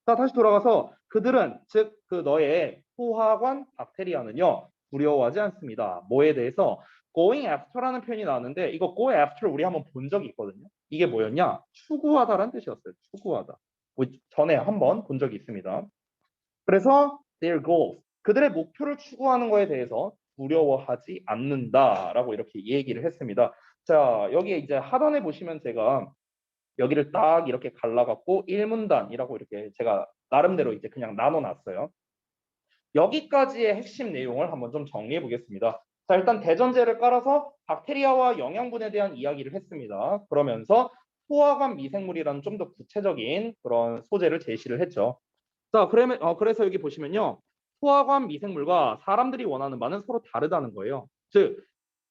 자, 다시 돌아가서 그들은 즉 그 너의 소화관 박테리아는요 두려워하지 않습니다. 뭐에 대해서 going after라는 표현이 나왔는데 이거 go after 우리 한번 본 적이 있거든요. 이게 뭐였냐? 추구하다라는 뜻이었어요. 추구하다. 전에 한번 본 적이 있습니다. 그래서 their goals 그들의 목표를 추구하는 거에 대해서 두려워하지 않는다라고 이렇게 얘기를 했습니다. 자, 여기에 이제 하단에 보시면 제가 여기를 딱 이렇게 갈라갖고 1문단이라고 이렇게 제가 나름대로 이제 그냥 나눠놨어요. 여기까지의 핵심 내용을 한번 좀 정리해 보겠습니다. 자, 일단 대전제를 깔아서 박테리아와 영양분에 대한 이야기를 했습니다. 그러면서 소화관 미생물이라는 좀 더 구체적인 그런 소재를 제시를 했죠. 자, 그러면 그래서 여기 보시면요. 소화관 미생물과 사람들이 원하는 바는 서로 다르다는 거예요. 즉,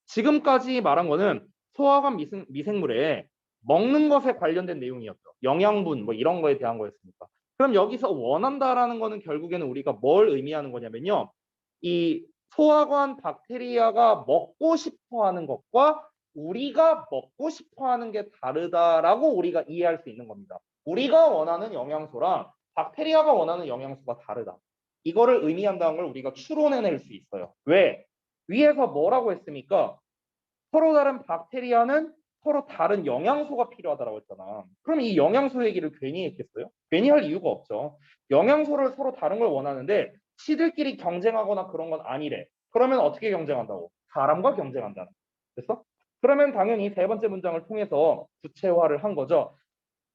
지금까지 말한 거는 소화관 미생물에 먹는 것에 관련된 내용이었죠. 영양분 뭐 이런 거에 대한 거였으니까. 그럼 여기서 원한다라는 거는 결국에는 우리가 뭘 의미하는 거냐면요. 이 소화관 박테리아가 먹고 싶어 하는 것과 우리가 먹고 싶어 하는 게 다르다라고 우리가 이해할 수 있는 겁니다. 우리가 원하는 영양소랑 박테리아가 원하는 영양소가 다르다. 이거를 의미한다는 걸 우리가 추론해낼 수 있어요. 왜? 위에서 뭐라고 했습니까? 서로 다른 박테리아는 서로 다른 영양소가 필요하다고 했잖아. 그럼 이 영양소 얘기를 괜히 했겠어요? 괜히 할 이유가 없죠. 영양소를 서로 다른 걸 원하는데 시들끼리 경쟁하거나 그런 건 아니래. 그러면 어떻게 경쟁한다고? 사람과 경쟁한다는. 됐어? 그러면 당연히 세 번째 문장을 통해서 구체화를 한 거죠.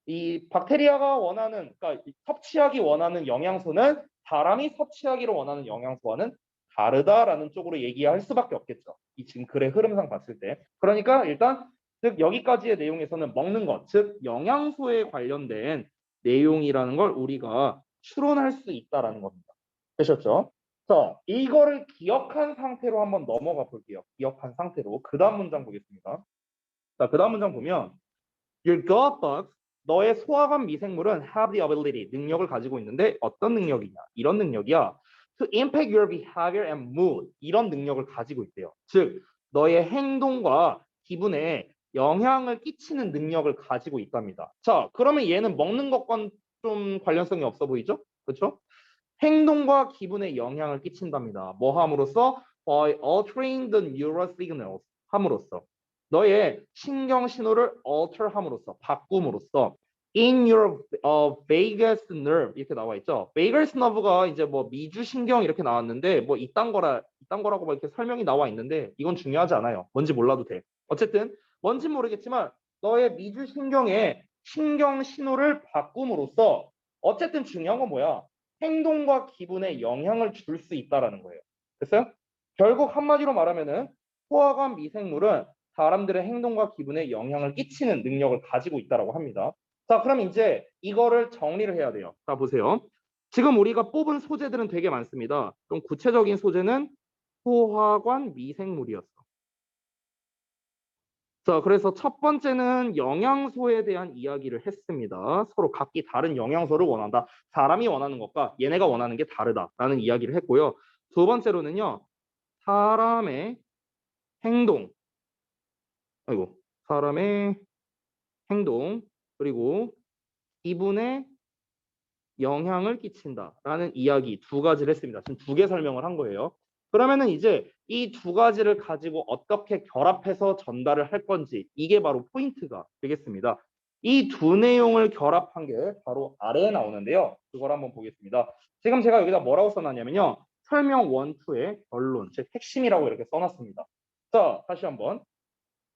이 박테리아가 원하는, 그러니까 섭취하기 원하는 영양소는 사람이 섭취하기를 원하는 영양소와는 다르다라는 쪽으로 얘기할 수밖에 없겠죠. 이 지금 글의 흐름상 봤을 때. 그러니까 일단 즉 여기까지의 내용에서는 먹는 것, 즉 영양소에 관련된 내용이라는 걸 우리가 추론할 수 있다라는 겁니다. 되셨죠? 자, 이거를 기억한 상태로 한번 넘어가 볼게요. 기억한 상태로. 그 다음 문장 보겠습니다. 자, 그 다음 문장 보면 Your gut bugs, 너의 소화관 미생물은 have the ability, 능력을 가지고 있는데 어떤 능력이냐? 이런 능력이야. To impact your behavior and mood, 이런 능력을 가지고 있대요. 즉, 너의 행동과 기분에 영향을 끼치는 능력을 가지고 있답니다. 자, 그러면 얘는 먹는 것과는 좀 관련성이 없어 보이죠? 그렇죠? 행동과 기분에 영향을 끼친답니다. 뭐 함으로써? By altering the neural signals, 함으로써. 너의 신경 신호를 alter 함으로써, 바꿈으로써 in your vagus nerve 이렇게 나와 있죠. vagus nerve가 이제 뭐 미주 신경 이렇게 나왔는데 뭐 이딴 거라고 막 이렇게 설명이 나와 있는데 이건 중요하지 않아요. 뭔지 몰라도 돼. 어쨌든 뭔지 모르겠지만 너의 미주 신경의 신경 신호를 바꿈으로써 어쨌든 중요한 건 뭐야? 행동과 기분에 영향을 줄 수 있다라는 거예요. 됐어요? 결국 한마디로 말하면은 소화관 미생물은 사람들의 행동과 기분에 영향을 끼치는 능력을 가지고 있다라고 합니다. 자, 그럼 이제 이거를 정리를 해야 돼요. 자, 보세요. 지금 우리가 뽑은 소재들은 되게 많습니다. 좀 구체적인 소재는 소화관 미생물이었어. 자, 그래서 첫 번째는 영양소에 대한 이야기를 했습니다. 서로 각기 다른 영양소를 원한다. 사람이 원하는 것과 얘네가 원하는 게 다르다라는 이야기를 했고요. 두 번째로는요, 사람의 행동, 아이고, 사람의 행동, 그리고 기분에 영향을 끼친다라는 이야기 두 가지를 했습니다. 지금 두 개 설명을 한 거예요. 그러면은 이제 이 두 가지를 가지고 어떻게 결합해서 전달을 할 건지 이게 바로 포인트가 되겠습니다. 이 두 내용을 결합한 게 바로 아래에 나오는데요. 그걸 한번 보겠습니다. 지금 제가 여기다 뭐라고 써놨냐면요. 설명 1, 2의 결론, 즉 핵심이라고 이렇게 써놨습니다. 자, 다시 한번.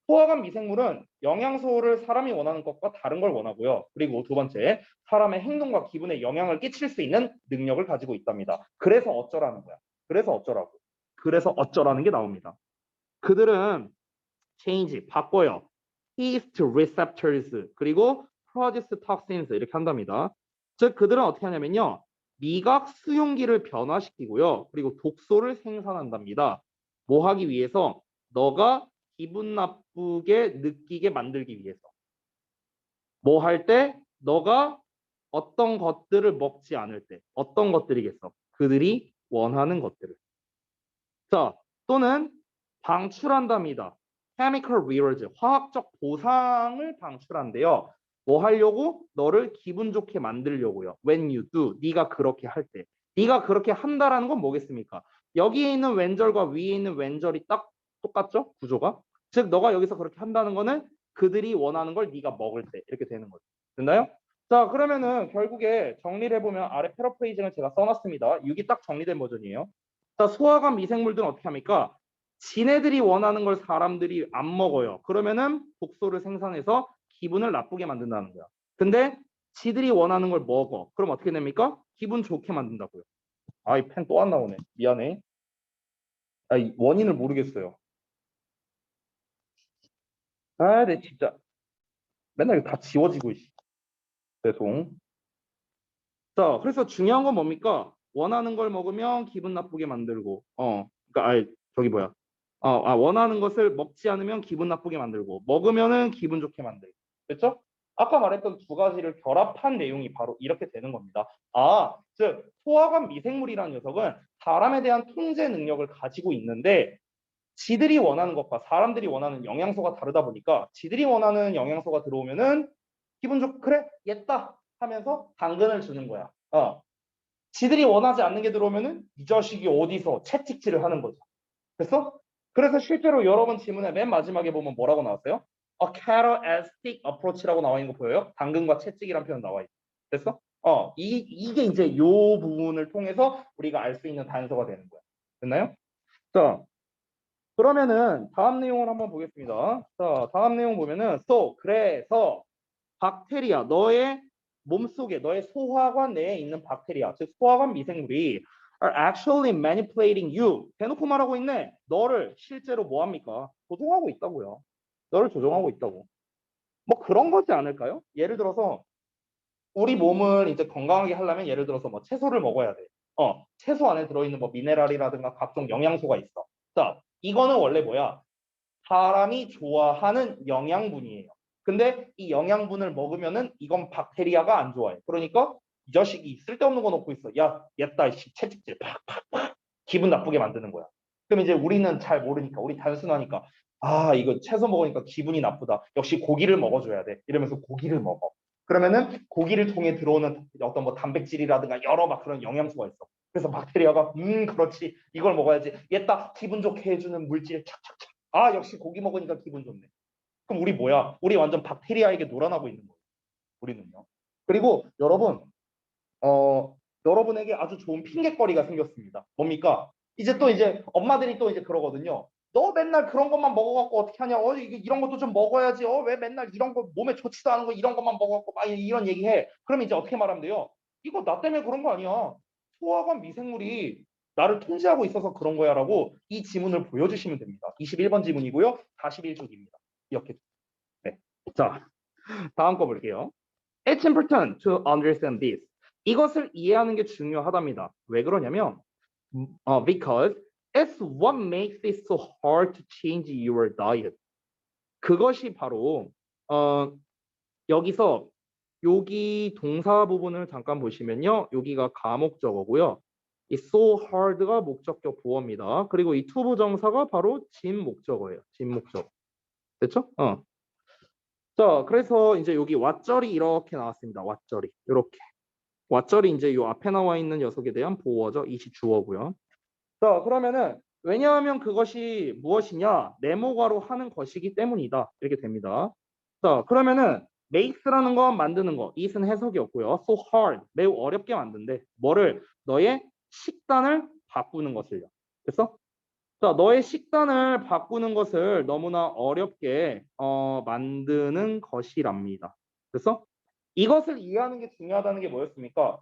소화관 미생물은 영양소를 사람이 원하는 것과 다른 걸 원하고요. 그리고 두 번째, 사람의 행동과 기분에 영향을 끼칠 수 있는 능력을 가지고 있답니다. 그래서 어쩌라는 거야. 그래서 어쩌라고. 그래서 어쩌라는 게 나옵니다. 그들은 change, 바꿔요. yeast receptors, 그리고 produce toxins 이렇게 한답니다. 즉 그들은 어떻게 하냐면요. 미각 수용기를 변화시키고요. 그리고 독소를 생산한답니다. 뭐 하기 위해서? 너가 기분 나쁘게 느끼게 만들기 위해서. 뭐 할 때? 너가 어떤 것들을 먹지 않을 때. 어떤 것들이겠어? 그들이 원하는 것들을. 자, 또는 방출한답니다. chemical rewards, 화학적 보상을 방출한대요. 뭐 하려고? 너를 기분 좋게 만들려고요. When you do, 네가 그렇게 할 때. 네가 그렇게 한다라는 건 뭐겠습니까? 여기에 있는 왼절과 위에 있는 왼절이 딱 똑같죠? 구조가. 즉 너가 여기서 그렇게 한다는 거는 그들이 원하는 걸 네가 먹을 때 이렇게 되는 거죠. 됐나요? 자, 그러면은 결국에 정리를 해보면 아래 패러프레이징을 제가 써놨습니다. 6이 딱 정리된 버전이에요. 자, 소화관 미생물들은 어떻게 합니까? 지네들이 원하는 걸 사람들이 안 먹어요. 그러면은 독소를 생산해서 기분을 나쁘게 만든다는 거야. 근데 지들이 원하는 걸 먹어. 그럼 어떻게 됩니까? 기분 좋게 만든다고요. 아, 이 펜 또 안 나오네. 미안해. 아, 이 원인을 모르겠어요. 아, 내 진짜 맨날 이거 다 지워지고 있어. 죄송. 자, 그래서 중요한 건 뭡니까? 원하는 걸 먹으면 기분 나쁘게 만들고, 그러니까 저기 뭐야? 원하는 것을 먹지 않으면 기분 나쁘게 만들고, 먹으면은 기분 좋게 만들고, 됐죠? 아까 말했던 두 가지를 결합한 내용이 바로 이렇게 되는 겁니다. 즉 소화관 미생물이라는 녀석은 사람에 대한 통제 능력을 가지고 있는데, 지들이 원하는 것과 사람들이 원하는 영양소가 다르다 보니까, 지들이 원하는 영양소가 들어오면은 기분 좋고 그래 얘다 하면서 당근을 주는 거야. 지들이 원하지 않는 게 들어오면은 이 자식이 어디서 채찍질을 하는 거죠. 그래서 실제로 여러분 지문에 맨 마지막에 보면 뭐라고 나왔어요? A cattle and stick approach라고 나와 있는 거 보여요? 당근과 채찍이란 표현 나와 있어. 됐어? 이게 이제 요 부분을 통해서 우리가 알 수 있는 단서가 되는 거야. 됐나요? 자, 그러면은 다음 내용을 한번 보겠습니다. 자, 다음 내용 보면은 그래서 박테리아, 너의 몸속에, 너의 소화관 내에 있는 박테리아, 즉 소화관 미생물이 are actually manipulating you. 대놓고 말하고 있네. 너를 실제로 뭐 합니까? 조종하고 있다고요. 너를 조종하고 있다고. 뭐 그런 거지 않을까요? 예를 들어서 우리 몸을 이제 건강하게 하려면 예를 들어서 뭐 채소를 먹어야 돼. 채소 안에 들어있는 뭐 미네랄이라든가 각종 영양소가 있어. 자, 이거는 원래 뭐야? 사람이 좋아하는 영양분이에요. 근데 이 영양분을 먹으면은 이건 박테리아가 안 좋아해. 그러니까 이 자식이 쓸데없는 거 넣고 있어. 야, 얘다 채찍질 팍팍팍 기분 나쁘게 만드는 거야. 그럼 이제 우리는 잘 모르니까 우리 단순하니까 이거 채소 먹으니까 기분이 나쁘다. 역시 고기를 먹어줘야 돼. 이러면서 고기를 먹어. 그러면은 고기를 통해 들어오는 어떤 뭐 단백질이라든가 여러 막 그런 영양소가 있어. 그래서 박테리아가 그렇지 이걸 먹어야지. 얘다 기분 좋게 해주는 물질 착착착. 역시 고기 먹으니까 기분 좋네. 그럼 우리 뭐야? 우리 완전 박테리아에게 놀아나고 있는 거예요. 우리는요. 그리고 여러분, 여러분에게 아주 좋은 핑계거리가 생겼습니다. 뭡니까? 이제 엄마들이 또 이제 그러거든요. 너 맨날 그런 것만 먹어갖고 어떻게 하냐? 이런 것도 좀 먹어야지. 왜 맨날 이런 거 몸에 좋지도 않은 거 이런 것만 먹어갖고 막 이런 얘기해. 그러면 이제 어떻게 말하면 돼요? 이거 나 때문에 그런 거 아니야. 소화관 미생물이 나를 통제하고 있어서 그런 거야라고 이 지문을 보여주시면 됩니다. 21번 지문이고요. 41쪽입니다. 이렇게. 네. 자, 다음 거 볼게요. It's important to understand this. 이것을 이해하는 게 중요하답니다. 왜 그러냐면, because it's what makes it so hard to change your diet. 그것이 바로 여기서 여기 동사 부분을 잠깐 보시면요, 여기가 가목적어고요. 이 so hard가 목적격 보어입니다. 그리고 이 to 부정사가 바로 진 목적어예요. 진 목적어. 됐죠? 자, 그래서 이제 여기 왓절이 이렇게 나왔습니다. 왓절이 이렇게. what절이 이제 요 앞에 나와 있는 녀석에 대한 보어죠. 이시 주어고요. 자, 그러면은 왜냐하면 그것이 무엇이냐? 네모가로 하는 것이기 때문이다. 이렇게 됩니다. 자, 그러면은 makes라는 건 만드는 거. it은 해석이 없고요. so hard, 매우 어렵게 만든대. 뭐를? 너의 식단을 바꾸는 것을요. 됐어? 자, 너의 식단을 바꾸는 것을 너무나 어렵게 만드는 것이랍니다. 그래서 이것을 이해하는 게 중요하다는 게 뭐였습니까?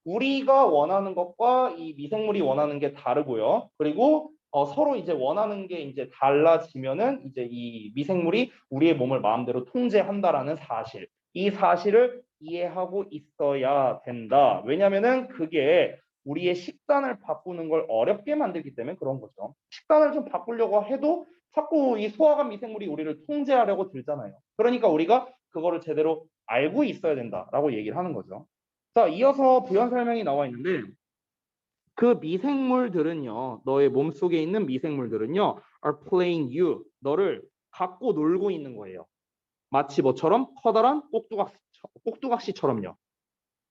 우리가 원하는 것과 이 미생물이 원하는 게 다르고요. 그리고 서로 이제 원하는 게 이제 달라지면은 이제 이 미생물이 우리의 몸을 마음대로 통제한다라는 사실. 이 사실을 이해하고 있어야 된다. 왜냐면은 그게 우리의 식단을 바꾸는 걸 어렵게 만들기 때문에 그런 거죠. 식단을 좀 바꾸려고 해도 자꾸 이 소화관 미생물이 우리를 통제하려고 들잖아요. 그러니까 우리가 그거를 제대로 알고 있어야 된다라고 얘기를 하는 거죠. 자, 이어서 부연 설명이 나와 있는데 그 미생물들은요, 너의 몸속에 있는 미생물들은요, are playing you, 너를 갖고 놀고 있는 거예요. 마치 뭐처럼? 커다란 꼭두각시처럼요.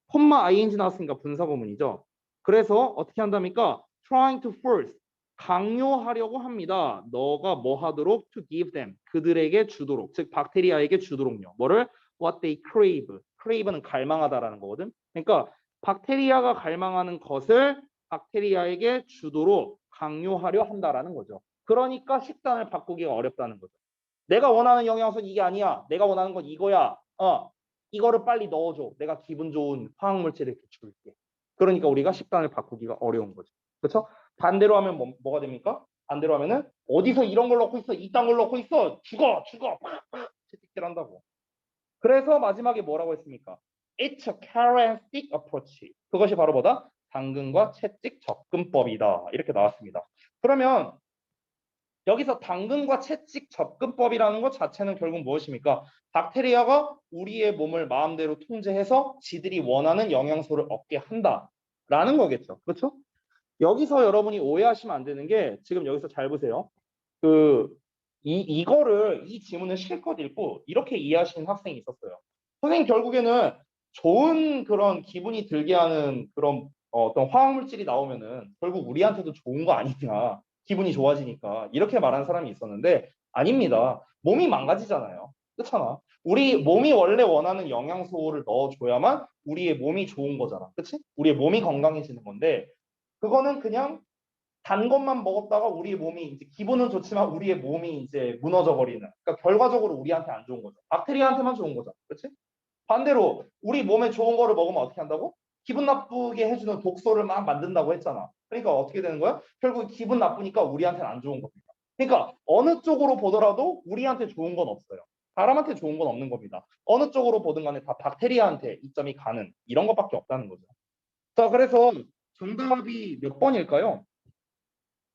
콤마 ing 나왔으니까 분사구문이죠. 그래서 어떻게 한답니까? trying to force, 강요하려고 합니다. 너가 뭐 하도록? to give them, 그들에게 주도록, 즉 박테리아에게 주도록요. 뭐를? what they crave. crave는 갈망하다라는 거거든. 그러니까 박테리아가 갈망하는 것을 박테리아에게 주도록 강요하려 한다라는 거죠. 그러니까 식단을 바꾸기가 어렵다는 거죠. 내가 원하는 영양소는 이게 아니야. 내가 원하는 건 이거야. 이거를 빨리 넣어줘. 내가 기분 좋은 화학물질을 이렇게 줄게. 그러니까 우리가 식단을 바꾸기가 어려운 거죠. 그렇죠? 반대로 하면 뭐가 됩니까? 반대로 하면은 어디서 이런 걸 넣고 있어? 이딴 걸 넣고 있어? 죽어! 채찍질 한다고. 그래서 마지막에 뭐라고 했습니까? It's a carrot and stick approach. 그것이 바로 뭐다? 당근과 채찍 접근법이다. 이렇게 나왔습니다. 그러면 여기서 당근과 채찍 접근법이라는 것 자체는 결국 무엇입니까? 박테리아가 우리의 몸을 마음대로 통제해서 지들이 원하는 영양소를 얻게 한다라는 거겠죠. 그렇죠? 여기서 여러분이 오해하시면 안 되는 게 지금 여기서 잘 보세요. 이 지문을 실컷 읽고 이렇게 이해하시는 학생이 있었어요. 선생님 결국에는 좋은 그런 기분이 들게 하는 그런 어떤 화학물질이 나오면은 결국 우리한테도 좋은 거 아니냐. 기분이 좋아지니까 이렇게 말하는 사람이 있었는데 아닙니다. 몸이 망가지잖아요. 그렇잖아. 우리 몸이 원래 원하는 영양소를 넣어줘야만 우리의 몸이 좋은 거잖아. 그치? 우리의 몸이 건강해지는 건데 그거는 그냥 단 것만 먹었다가 우리의 몸이 이제 기분은 좋지만 우리의 몸이 이제 무너져 버리는. 그러니까 결과적으로 우리한테 안 좋은 거죠. 박테리아한테만 좋은 거죠. 그렇지? 반대로 우리 몸에 좋은 거를 먹으면 어떻게 한다고? 기분 나쁘게 해주는 독소를 막 만든다고 했잖아. 그러니까 어떻게 되는 거야? 결국 기분 나쁘니까 우리한테는 안 좋은 겁니다. 그러니까 어느 쪽으로 보더라도 우리한테 좋은 건 없어요. 사람한테 좋은 건 없는 겁니다. 어느 쪽으로 보든 간에 다 박테리아한테 이점이 가는 이런 것밖에 없다는 거죠. 자, 그래서 정답이 몇 번일까요?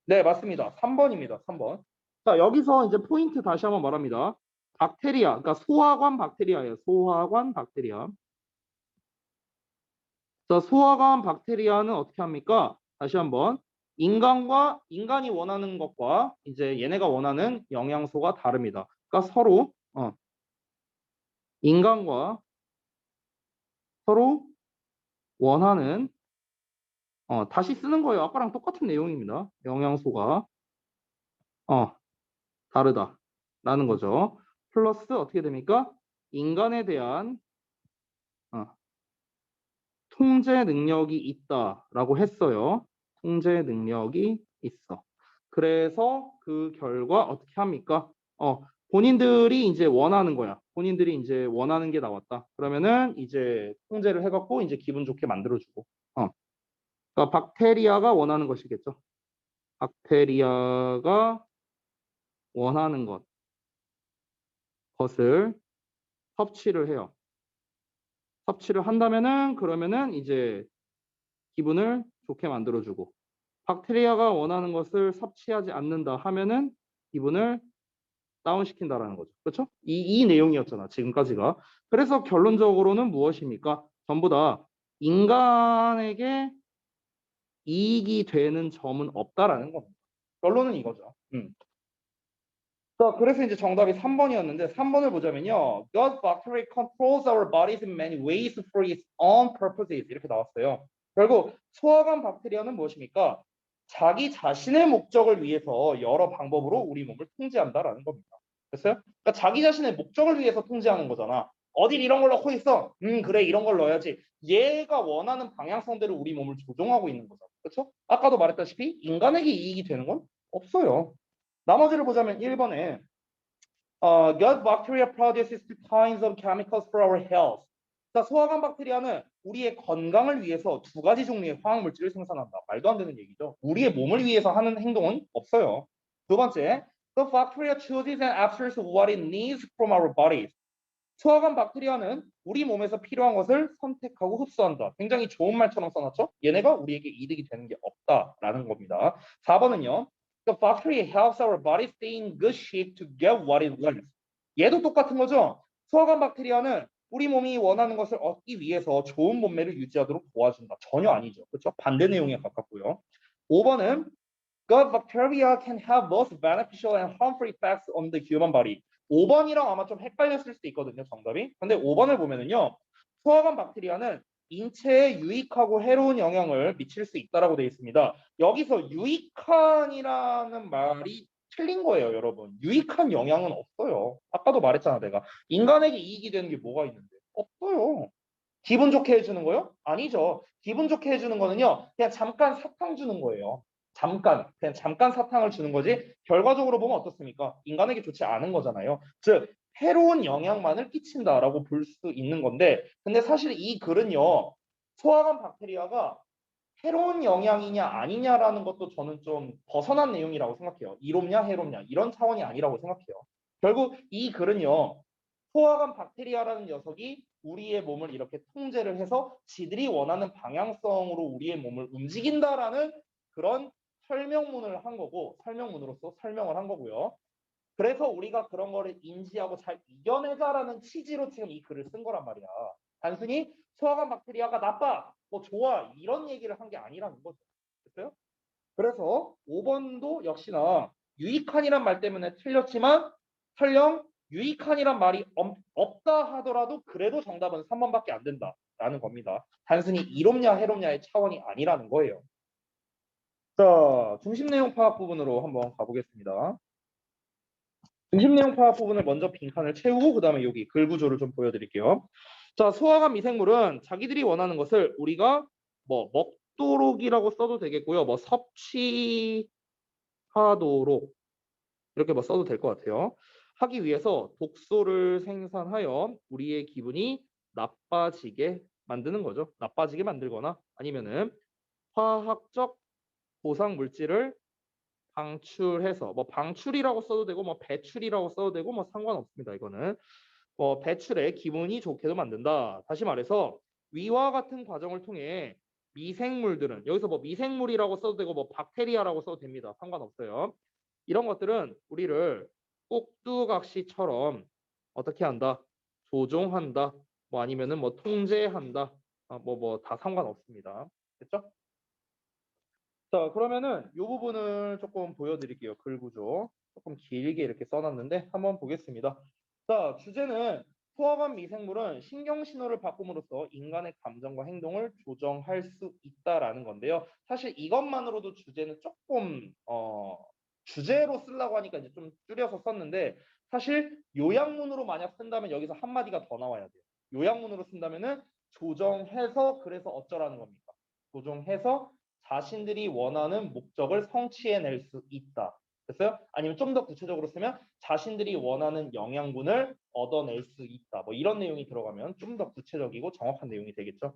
네, 맞습니다. 3번입니다. 3번. 자, 여기서 이제 포인트 다시 한번 말합니다. 박테리아, 그러니까 소화관 박테리아예요. 소화관 박테리아. 자, 소화관 박테리아는 어떻게 합니까? 다시 한번. 인간이 원하는 것과 이제 얘네가 원하는 영양소가 다릅니다. 그러니까 인간과 서로 원하는 다시 쓰는 거예요. 아까랑 똑같은 내용입니다. 영양소가 다르다라는 거죠. 플러스 어떻게 됩니까? 인간에 대한 통제 능력이 있다라고 했어요. 통제 능력이 있어. 그래서 그 결과 어떻게 합니까? 본인들이 이제 원하는 거야. 본인들이 이제 원하는 게 나왔다. 그러면은 이제 통제를 해갖고 이제 기분 좋게 만들어주고. 그러니까 박테리아가 원하는 것이겠죠. 박테리아가 원하는 것을 섭취를 해요. 섭취를 한다면은 그러면은 이제 기분을 좋게 만들어주고 박테리아가 원하는 것을 섭취하지 않는다 하면은 기분을 다운시킨다라는 거죠. 그렇죠? 이 내용이었잖아. 지금까지가. 그래서 결론적으로는 무엇입니까? 전부 다 인간에게 이익이 되는 점은 없다라는 겁니다. 결론은 이거죠. 자, 그래서 이제 정답이 3번이었는데 3번을 보자면요. God bacteria controls our bodies in many ways for its own purposes. 이렇게 나왔어요. 결국 소화관 박테리아는 무엇입니까? 자기 자신의 목적을 위해서 여러 방법으로 우리 몸을 통제한다라는 겁니다. 됐어요? 그러니까 자기 자신의 목적을 위해서 통제하는 거잖아. 어딜 이런 걸 넣고 있어? 그래, 이런 걸 넣어야지. 얘가 원하는 방향성대로 우리 몸을 조종하고 있는 거죠. 그렇죠? 아까도 말했다시피 인간에게 이익이 되는 건 없어요. 나머지를 보자면 1번에 gut bacteria produces two kinds of chemicals for our health. 자, 소화관 박테리아는 우리의 건강을 위해서 두 가지 종류의 화학 물질을 생산한다. 말도 안 되는 얘기죠. 우리의 몸을 위해서 하는 행동은 없어요. 두 번째, the bacteria chooses and absorbs what it needs from our bodies. 소화관 박테리아는 우리 몸에서 필요한 것을 선택하고 흡수한다. 굉장히 좋은 말처럼 써놨죠? 얘네가 우리에게 이득이 되는 게 없다라는 겁니다. 4번은요. The bacteria helps our body stay in good shape to get what it wants. 얘도 똑같은 거죠? 소화관 박테리아는 우리 몸이 원하는 것을 얻기 위해서 좋은 몸매를 유지하도록 도와준다. 전혀 아니죠. 그렇죠? 반대 내용에 가깝고요. 5번은 Gut bacteria can have both beneficial and harmful effects on the human body. 5번이랑 아마 좀 헷갈렸을 수도 있거든요, 정답이. 근데 5번을 보면은요, 소화관 박테리아는 인체에 유익하고 해로운 영향을 미칠 수 있다라고 되어 있습니다. 여기서 유익한이라는 말이 틀린 거예요, 여러분. 유익한 영향은 없어요. 아까도 말했잖아, 내가. 인간에게 이익이 되는 게 뭐가 있는데? 없어요. 기분 좋게 해주는 거요? 아니죠. 기분 좋게 해주는 거는요, 그냥 잠깐 사탕 주는 거예요. 그냥 잠깐 사탕을 주는 거지, 결과적으로 보면 어떻습니까? 인간에게 좋지 않은 거잖아요. 즉, 해로운 영향만을 끼친다라고 볼 수 있는 건데, 근데 사실 이 글은요, 소화관 박테리아가 해로운 영향이냐 아니냐라는 것도 저는 좀 벗어난 내용이라고 생각해요. 이롭냐 해롭냐 이런 차원이 아니라고 생각해요. 결국 이 글은요. 소화관 박테리아라는 녀석이 우리의 몸을 이렇게 통제를 해서 지들이 원하는 방향성으로 우리의 몸을 움직인다라는 그런 설명문을 한 거고, 설명문으로서 설명을 한 거고요. 그래서 우리가 그런 거를 인지하고 잘 이겨내자라는 취지로 지금 이 글을 쓴 거란 말이야. 단순히 소화관 박테리아가 나빠, 뭐 좋아 이런 얘기를 한 게 아니라는 거죠. 됐어요? 그래서 5번도 역시나 유익한이란 말 때문에 틀렸지만 설령 유익한이란 말이 없다 하더라도 그래도 정답은 3번밖에 안 된다라는 겁니다. 단순히 이롭냐 해롭냐의 차원이 아니라는 거예요. 자, 중심 내용 파악 부분으로 한번 가보겠습니다. 중심 내용 파악 부분을 먼저 빈칸을 채우고 그 다음에 여기 글 구조를 좀 보여드릴게요. 자, 소화관 미생물은 자기들이 원하는 것을 우리가 뭐 먹도록이라고 써도 되겠고요. 뭐 섭취하도록 이렇게 뭐 써도 될 것 같아요. 하기 위해서 독소를 생산하여 우리의 기분이 나빠지게 만드는 거죠. 나빠지게 만들거나 아니면은 화학적 보상 물질을 방출해서 뭐 방출이라고 써도 되고 뭐 배출이라고 써도 되고 뭐 상관없습니다. 이거는 뭐 배출에 기분이 좋게도 만든다. 다시 말해서 위와 같은 과정을 통해 미생물들은 여기서 뭐 미생물이라고 써도 되고 뭐 박테리아라고 써도 됩니다. 상관없어요. 이런 것들은 우리를 꼭두각시처럼 어떻게 한다? 조종한다. 뭐 아니면은 뭐 통제한다. 뭐 다 상관없습니다. 됐죠? 자, 그러면은 이 부분을 조금 보여드릴게요. 글 구조. 조금 길게 이렇게 써놨는데 한번 보겠습니다. 자, 주제는 소화관 미생물은 신경 신호를 바꿈으로써 인간의 감정과 행동을 조정할 수 있다라는 건데요. 사실 이것만으로도 주제는 조금 주제로 쓰려고 하니까 이제 좀 줄여서 썼는데 사실 요약문으로 만약 쓴다면 여기서 한 마디가 더 나와야 돼요. 요약문으로 쓴다면은 조정해서 그래서 어쩌라는 겁니까? 조정해서 자신들이 원하는 목적을 성취해낼 수 있다. 됐어요? 아니면 좀 더 구체적으로 쓰면 자신들이 원하는 영양분을 얻어낼 수 있다. 뭐 이런 내용이 들어가면 좀 더 구체적이고 정확한 내용이 되겠죠.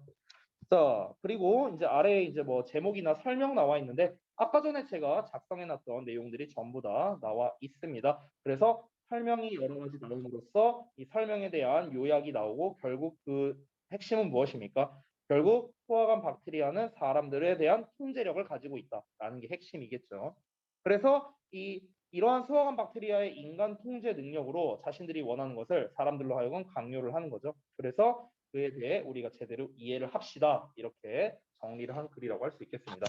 자, 그리고 이제 아래에 이제 뭐 제목이나 설명 나와 있는데 아까 전에 제가 작성해놨던 내용들이 전부 다 나와 있습니다. 그래서 설명이 여러 가지 나옴으로써 이 설명에 대한 요약이 나오고 결국 그 핵심은 무엇입니까? 결국 소화관 박테리아는 사람들에 대한 통제력을 가지고 있다라는 게 핵심이겠죠. 그래서 이러한 소화관 박테리아의 인간 통제 능력으로 자신들이 원하는 것을 사람들로 하여금 강요를 하는 거죠. 그래서 그에 대해 우리가 제대로 이해를 합시다. 이렇게 정리를 한 글이라고 할 수 있겠습니다.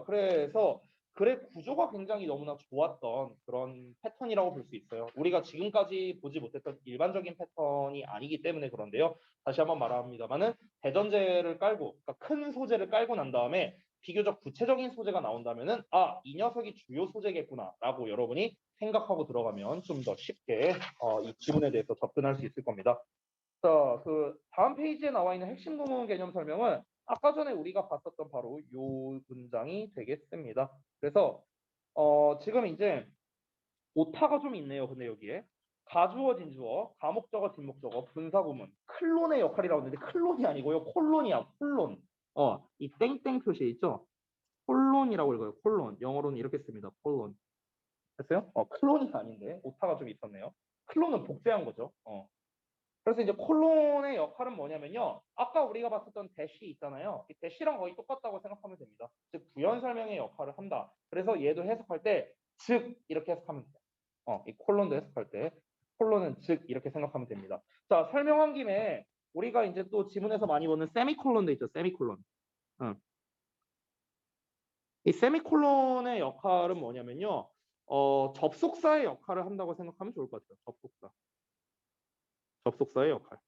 그래서 글의 구조가 굉장히 너무나 좋았던 그런 패턴이라고 볼 수 있어요. 우리가 지금까지 보지 못했던 일반적인 패턴이 아니기 때문에 그런데요. 다시 한번 말합니다만은 대전제를 깔고, 그러니까 큰 소재를 깔고 난 다음에 비교적 구체적인 소재가 나온다면은 이 녀석이 주요 소재겠구나라고 여러분이 생각하고 들어가면 좀 더 쉽게 이 지문에 대해서 접근할 수 있을 겁니다. 자, 그 다음 페이지에 나와 있는 핵심 구문 개념 설명은 아까 전에 우리가 봤었던 바로 요 문장이 되겠습니다. 그래서 지금 이제 오타가 좀 있네요. 근데 여기에 가주어, 진주어, 가목적어, 뒷목적어, 분사구문, 클론의 역할이라고 했는데 클론이 아니고요. 콜론이야. 콜론. 이 땡땡 표시 있죠? 콜론이라고 읽어요. 콜론. 영어로는 이렇게 씁니다. 콜론. 됐어요? 클론이 아닌데 오타가 좀 있었네요. 클론은 복제한 거죠. 그래서 이제 콜론의 역할은 뭐냐면요. 아까 우리가 봤었던 대시 있잖아요. 이 대시랑 거의 똑같다고 생각하면 됩니다. 즉 부연 설명의 역할을 한다. 그래서 얘도 해석할 때 즉 이렇게 해석하면 돼요. 이 콜론도 해석할 때 콜론은 즉 이렇게 생각하면 됩니다. 자, 설명한 김에 우리가 이제 또 지문에서 많이 보는 세미콜론도 있죠. 세미콜론. 이 세미콜론의 역할은 뭐냐면요. 접속사의 역할을 한다고 생각하면 좋을 것 같아요. 접속사. 접속사의 역할.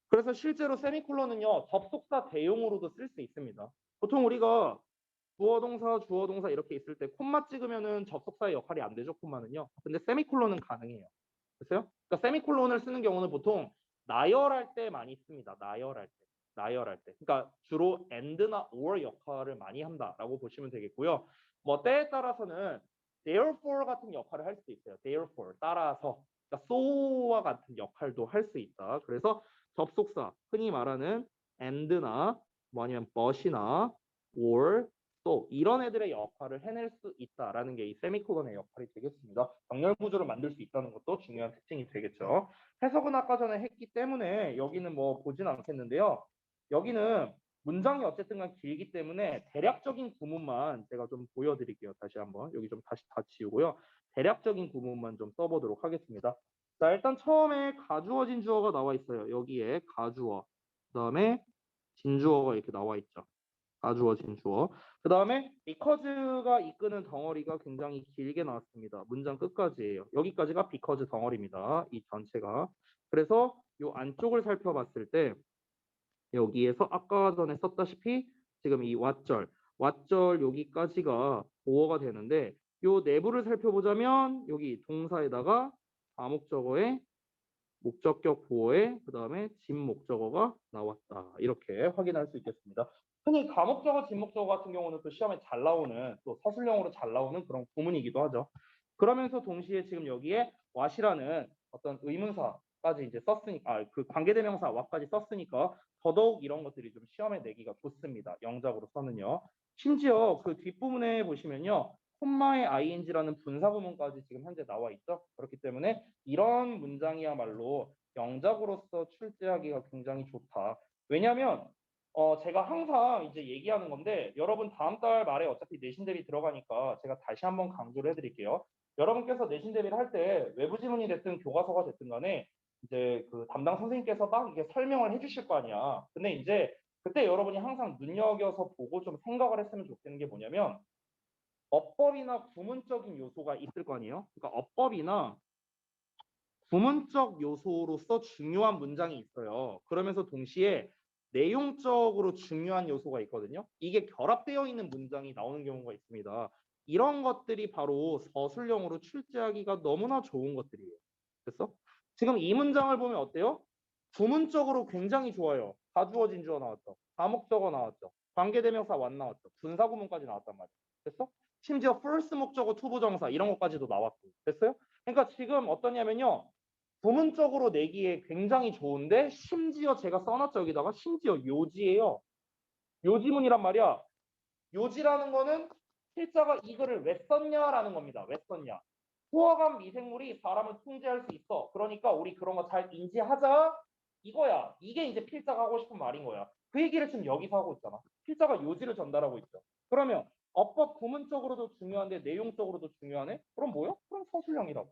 그래서 실제로 세미콜론은요, 접속사 대용으로도 쓸 수 있습니다. 보통 우리가 주어 동사 이렇게 있을 때 콤마 찍으면은 접속사의 역할이 안 되죠, 콤마는요. 근데 세미콜론은 가능해요. 됐어요? 그러니까 세미콜론을 쓰는 경우는 보통 나열할 때 많이 씁니다. 나열할 때. 나열할 때. 그러니까 주로 and나 or 역할을 많이 한다라고 보시면 되겠고요. 뭐 때에 따라서는 therefore 같은 역할을 할 수도 있어요. therefore 따라서. 그러니까 so와 같은 역할도 할 수 있다. 그래서 접속사, 흔히 말하는 and나 뭐 아니면 but이나 or 또 이런 애들의 역할을 해낼 수 있다라는 게 이 세미콜론의 역할이 되겠습니다. 정렬 구조를 만들 수 있다는 것도 중요한 특징이 되겠죠. 해석은 아까 전에 했기 때문에 여기는 뭐 보진 않겠는데요. 여기는 문장이 어쨌든 간 길기 때문에 대략적인 구문만 제가 좀 보여드릴게요. 다시 한번 여기 좀 다시 다 지우고요. 대략적인 구문만 좀 써보도록 하겠습니다. 자, 일단 처음에 가주어 진주어가 나와 있어요. 여기에 가주어, 그다음에 진주어가 이렇게 나와 있죠. 가주어 진주어. 그 다음에 because가 이끄는 덩어리가 굉장히 길게 나왔습니다. 문장 끝까지예요. 여기까지가 because 덩어리입니다. 이 전체가. 그래서 이 안쪽을 살펴봤을 때 여기에서 아까 전에 썼다시피 지금 이 왓절 여기까지가 보어가 되는데 이 내부를 살펴보자면 여기 동사에다가 다목적어에 목적격 보어에 그다음에 진목적어가 나왔다. 이렇게 확인할 수 있겠습니다. 흔히 가목적어, 진목적어 같은 경우는 또 시험에 잘 나오는 또 서술형으로 잘 나오는 그런 구문이기도 하죠. 그러면서 동시에 지금 여기에 what이라는 어떤 의문사까지 이제 썼으니까 그 관계대명사 what까지 썼으니까 더더욱 이런 것들이 좀 시험에 내기가 좋습니다. 영작으로 써는요. 심지어 그 뒷부분에 보시면요. 콤마의 ing라는 분사구문까지 지금 현재 나와 있죠. 그렇기 때문에 이런 문장이야말로 영작으로서 출제하기가 굉장히 좋다. 왜냐하면 제가 항상 이제 얘기하는 건데 여러분 다음 달 말에 어차피 내신 대비 들어가니까 제가 다시 한번 강조를 해드릴게요. 여러분께서 내신 대비를 할 때 외부 지문이 됐든 교과서가 됐든 간에 이제 그 담당 선생님께서 막 이게 설명을 해주실 거 아니야. 근데 이제 그때 여러분이 항상 눈여겨서 보고 좀 생각을 했으면 좋겠는 게 뭐냐면 어법이나 구문적인 요소가 있을 거 아니에요. 그러니까 어법이나 구문적 요소로서 중요한 문장이 있어요. 그러면서 동시에 내용적으로 중요한 요소가 있거든요. 이게 결합되어 있는 문장이 나오는 경우가 있습니다. 이런 것들이 바로 서술형으로 출제하기가 너무나 좋은 것들이에요. 됐어? 지금 이 문장을 보면 어때요? 구문적으로 굉장히 좋아요. 가주어 진주어 나왔죠. 다목적어 나왔죠. 관계대명사 완 나왔죠. 분사구문까지 나왔단 말이에요. 됐어? 심지어 first 목적어 투부정사 이런 것까지도 나왔고. 됐어요? 그러니까 지금 어떠냐면요. 부문적으로 내기에 굉장히 좋은데 심지어 제가 써놨죠 여기다가 심지어 요지예요. 요지문이란 말이야. 요지라는 거는 필자가 이 글을 왜 썼냐라는 겁니다. 왜 썼냐. 후어감 미생물이 사람을 통제할 수 있어. 그러니까 우리 그런 거 잘 인지하자. 이거야. 이게 이제 필자가 하고 싶은 말인 거야. 그 얘기를 지금 여기서 하고 있잖아. 필자가 요지를 전달하고 있죠. 그러면 어법 구문적으로도 중요한데 내용적으로도 중요하네? 그럼 뭐요? 그럼 서술형이라고.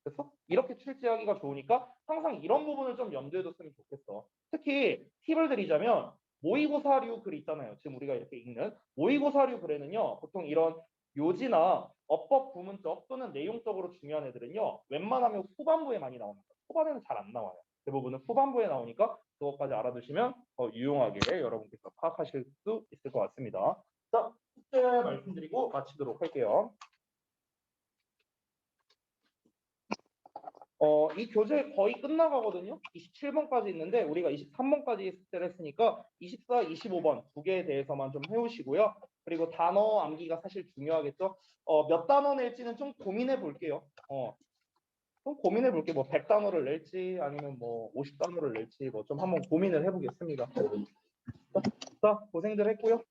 됐어? 이렇게 출제하기가 좋으니까 항상 이런 부분을 좀 염두에 뒀으면 좋겠어. 특히 팁을 드리자면 모의고사류 글 있잖아요. 지금 우리가 이렇게 읽는 모의고사류 글에는요. 보통 이런 요지나 어법, 구문적 또는 내용적으로 중요한 애들은요. 웬만하면 후반부에 많이 나옵니다. 초반에는 잘 안 나와요. 대부분은 후반부에 나오니까 그것까지 알아두시면 더 유용하게 여러분께서 파악하실 수 있을 것 같습니다. 자, 숙제 말씀드리고 마치도록 할게요. 이 교재 거의 끝나가거든요. 27번까지 있는데 우리가 23번까지 숙제를 했으니까 24, 25번 두 개에 대해서만 좀 해오시고요. 그리고 단어 암기가 사실 중요하겠죠. 몇 단어 낼지는 좀 고민해 볼게요. 좀 고민해 볼게요. 뭐 100단어를 낼지 아니면 뭐 50단어를 낼지 뭐 좀 한번 고민을 해보겠습니다. 자, 고생들 했고요.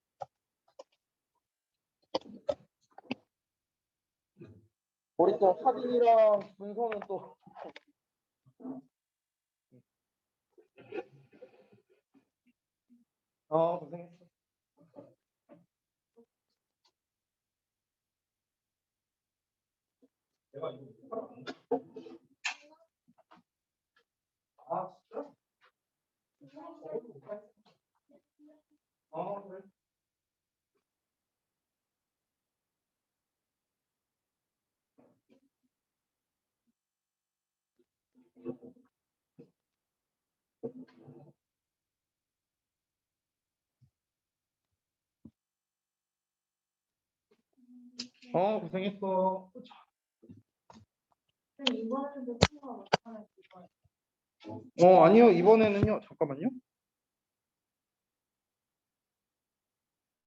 우리 또 사진이랑 문서는 또 고생했어. 내가 이거 진짜? 그래. 고생했어. 이번에도 아니요. 이번에는요. 잠깐만요.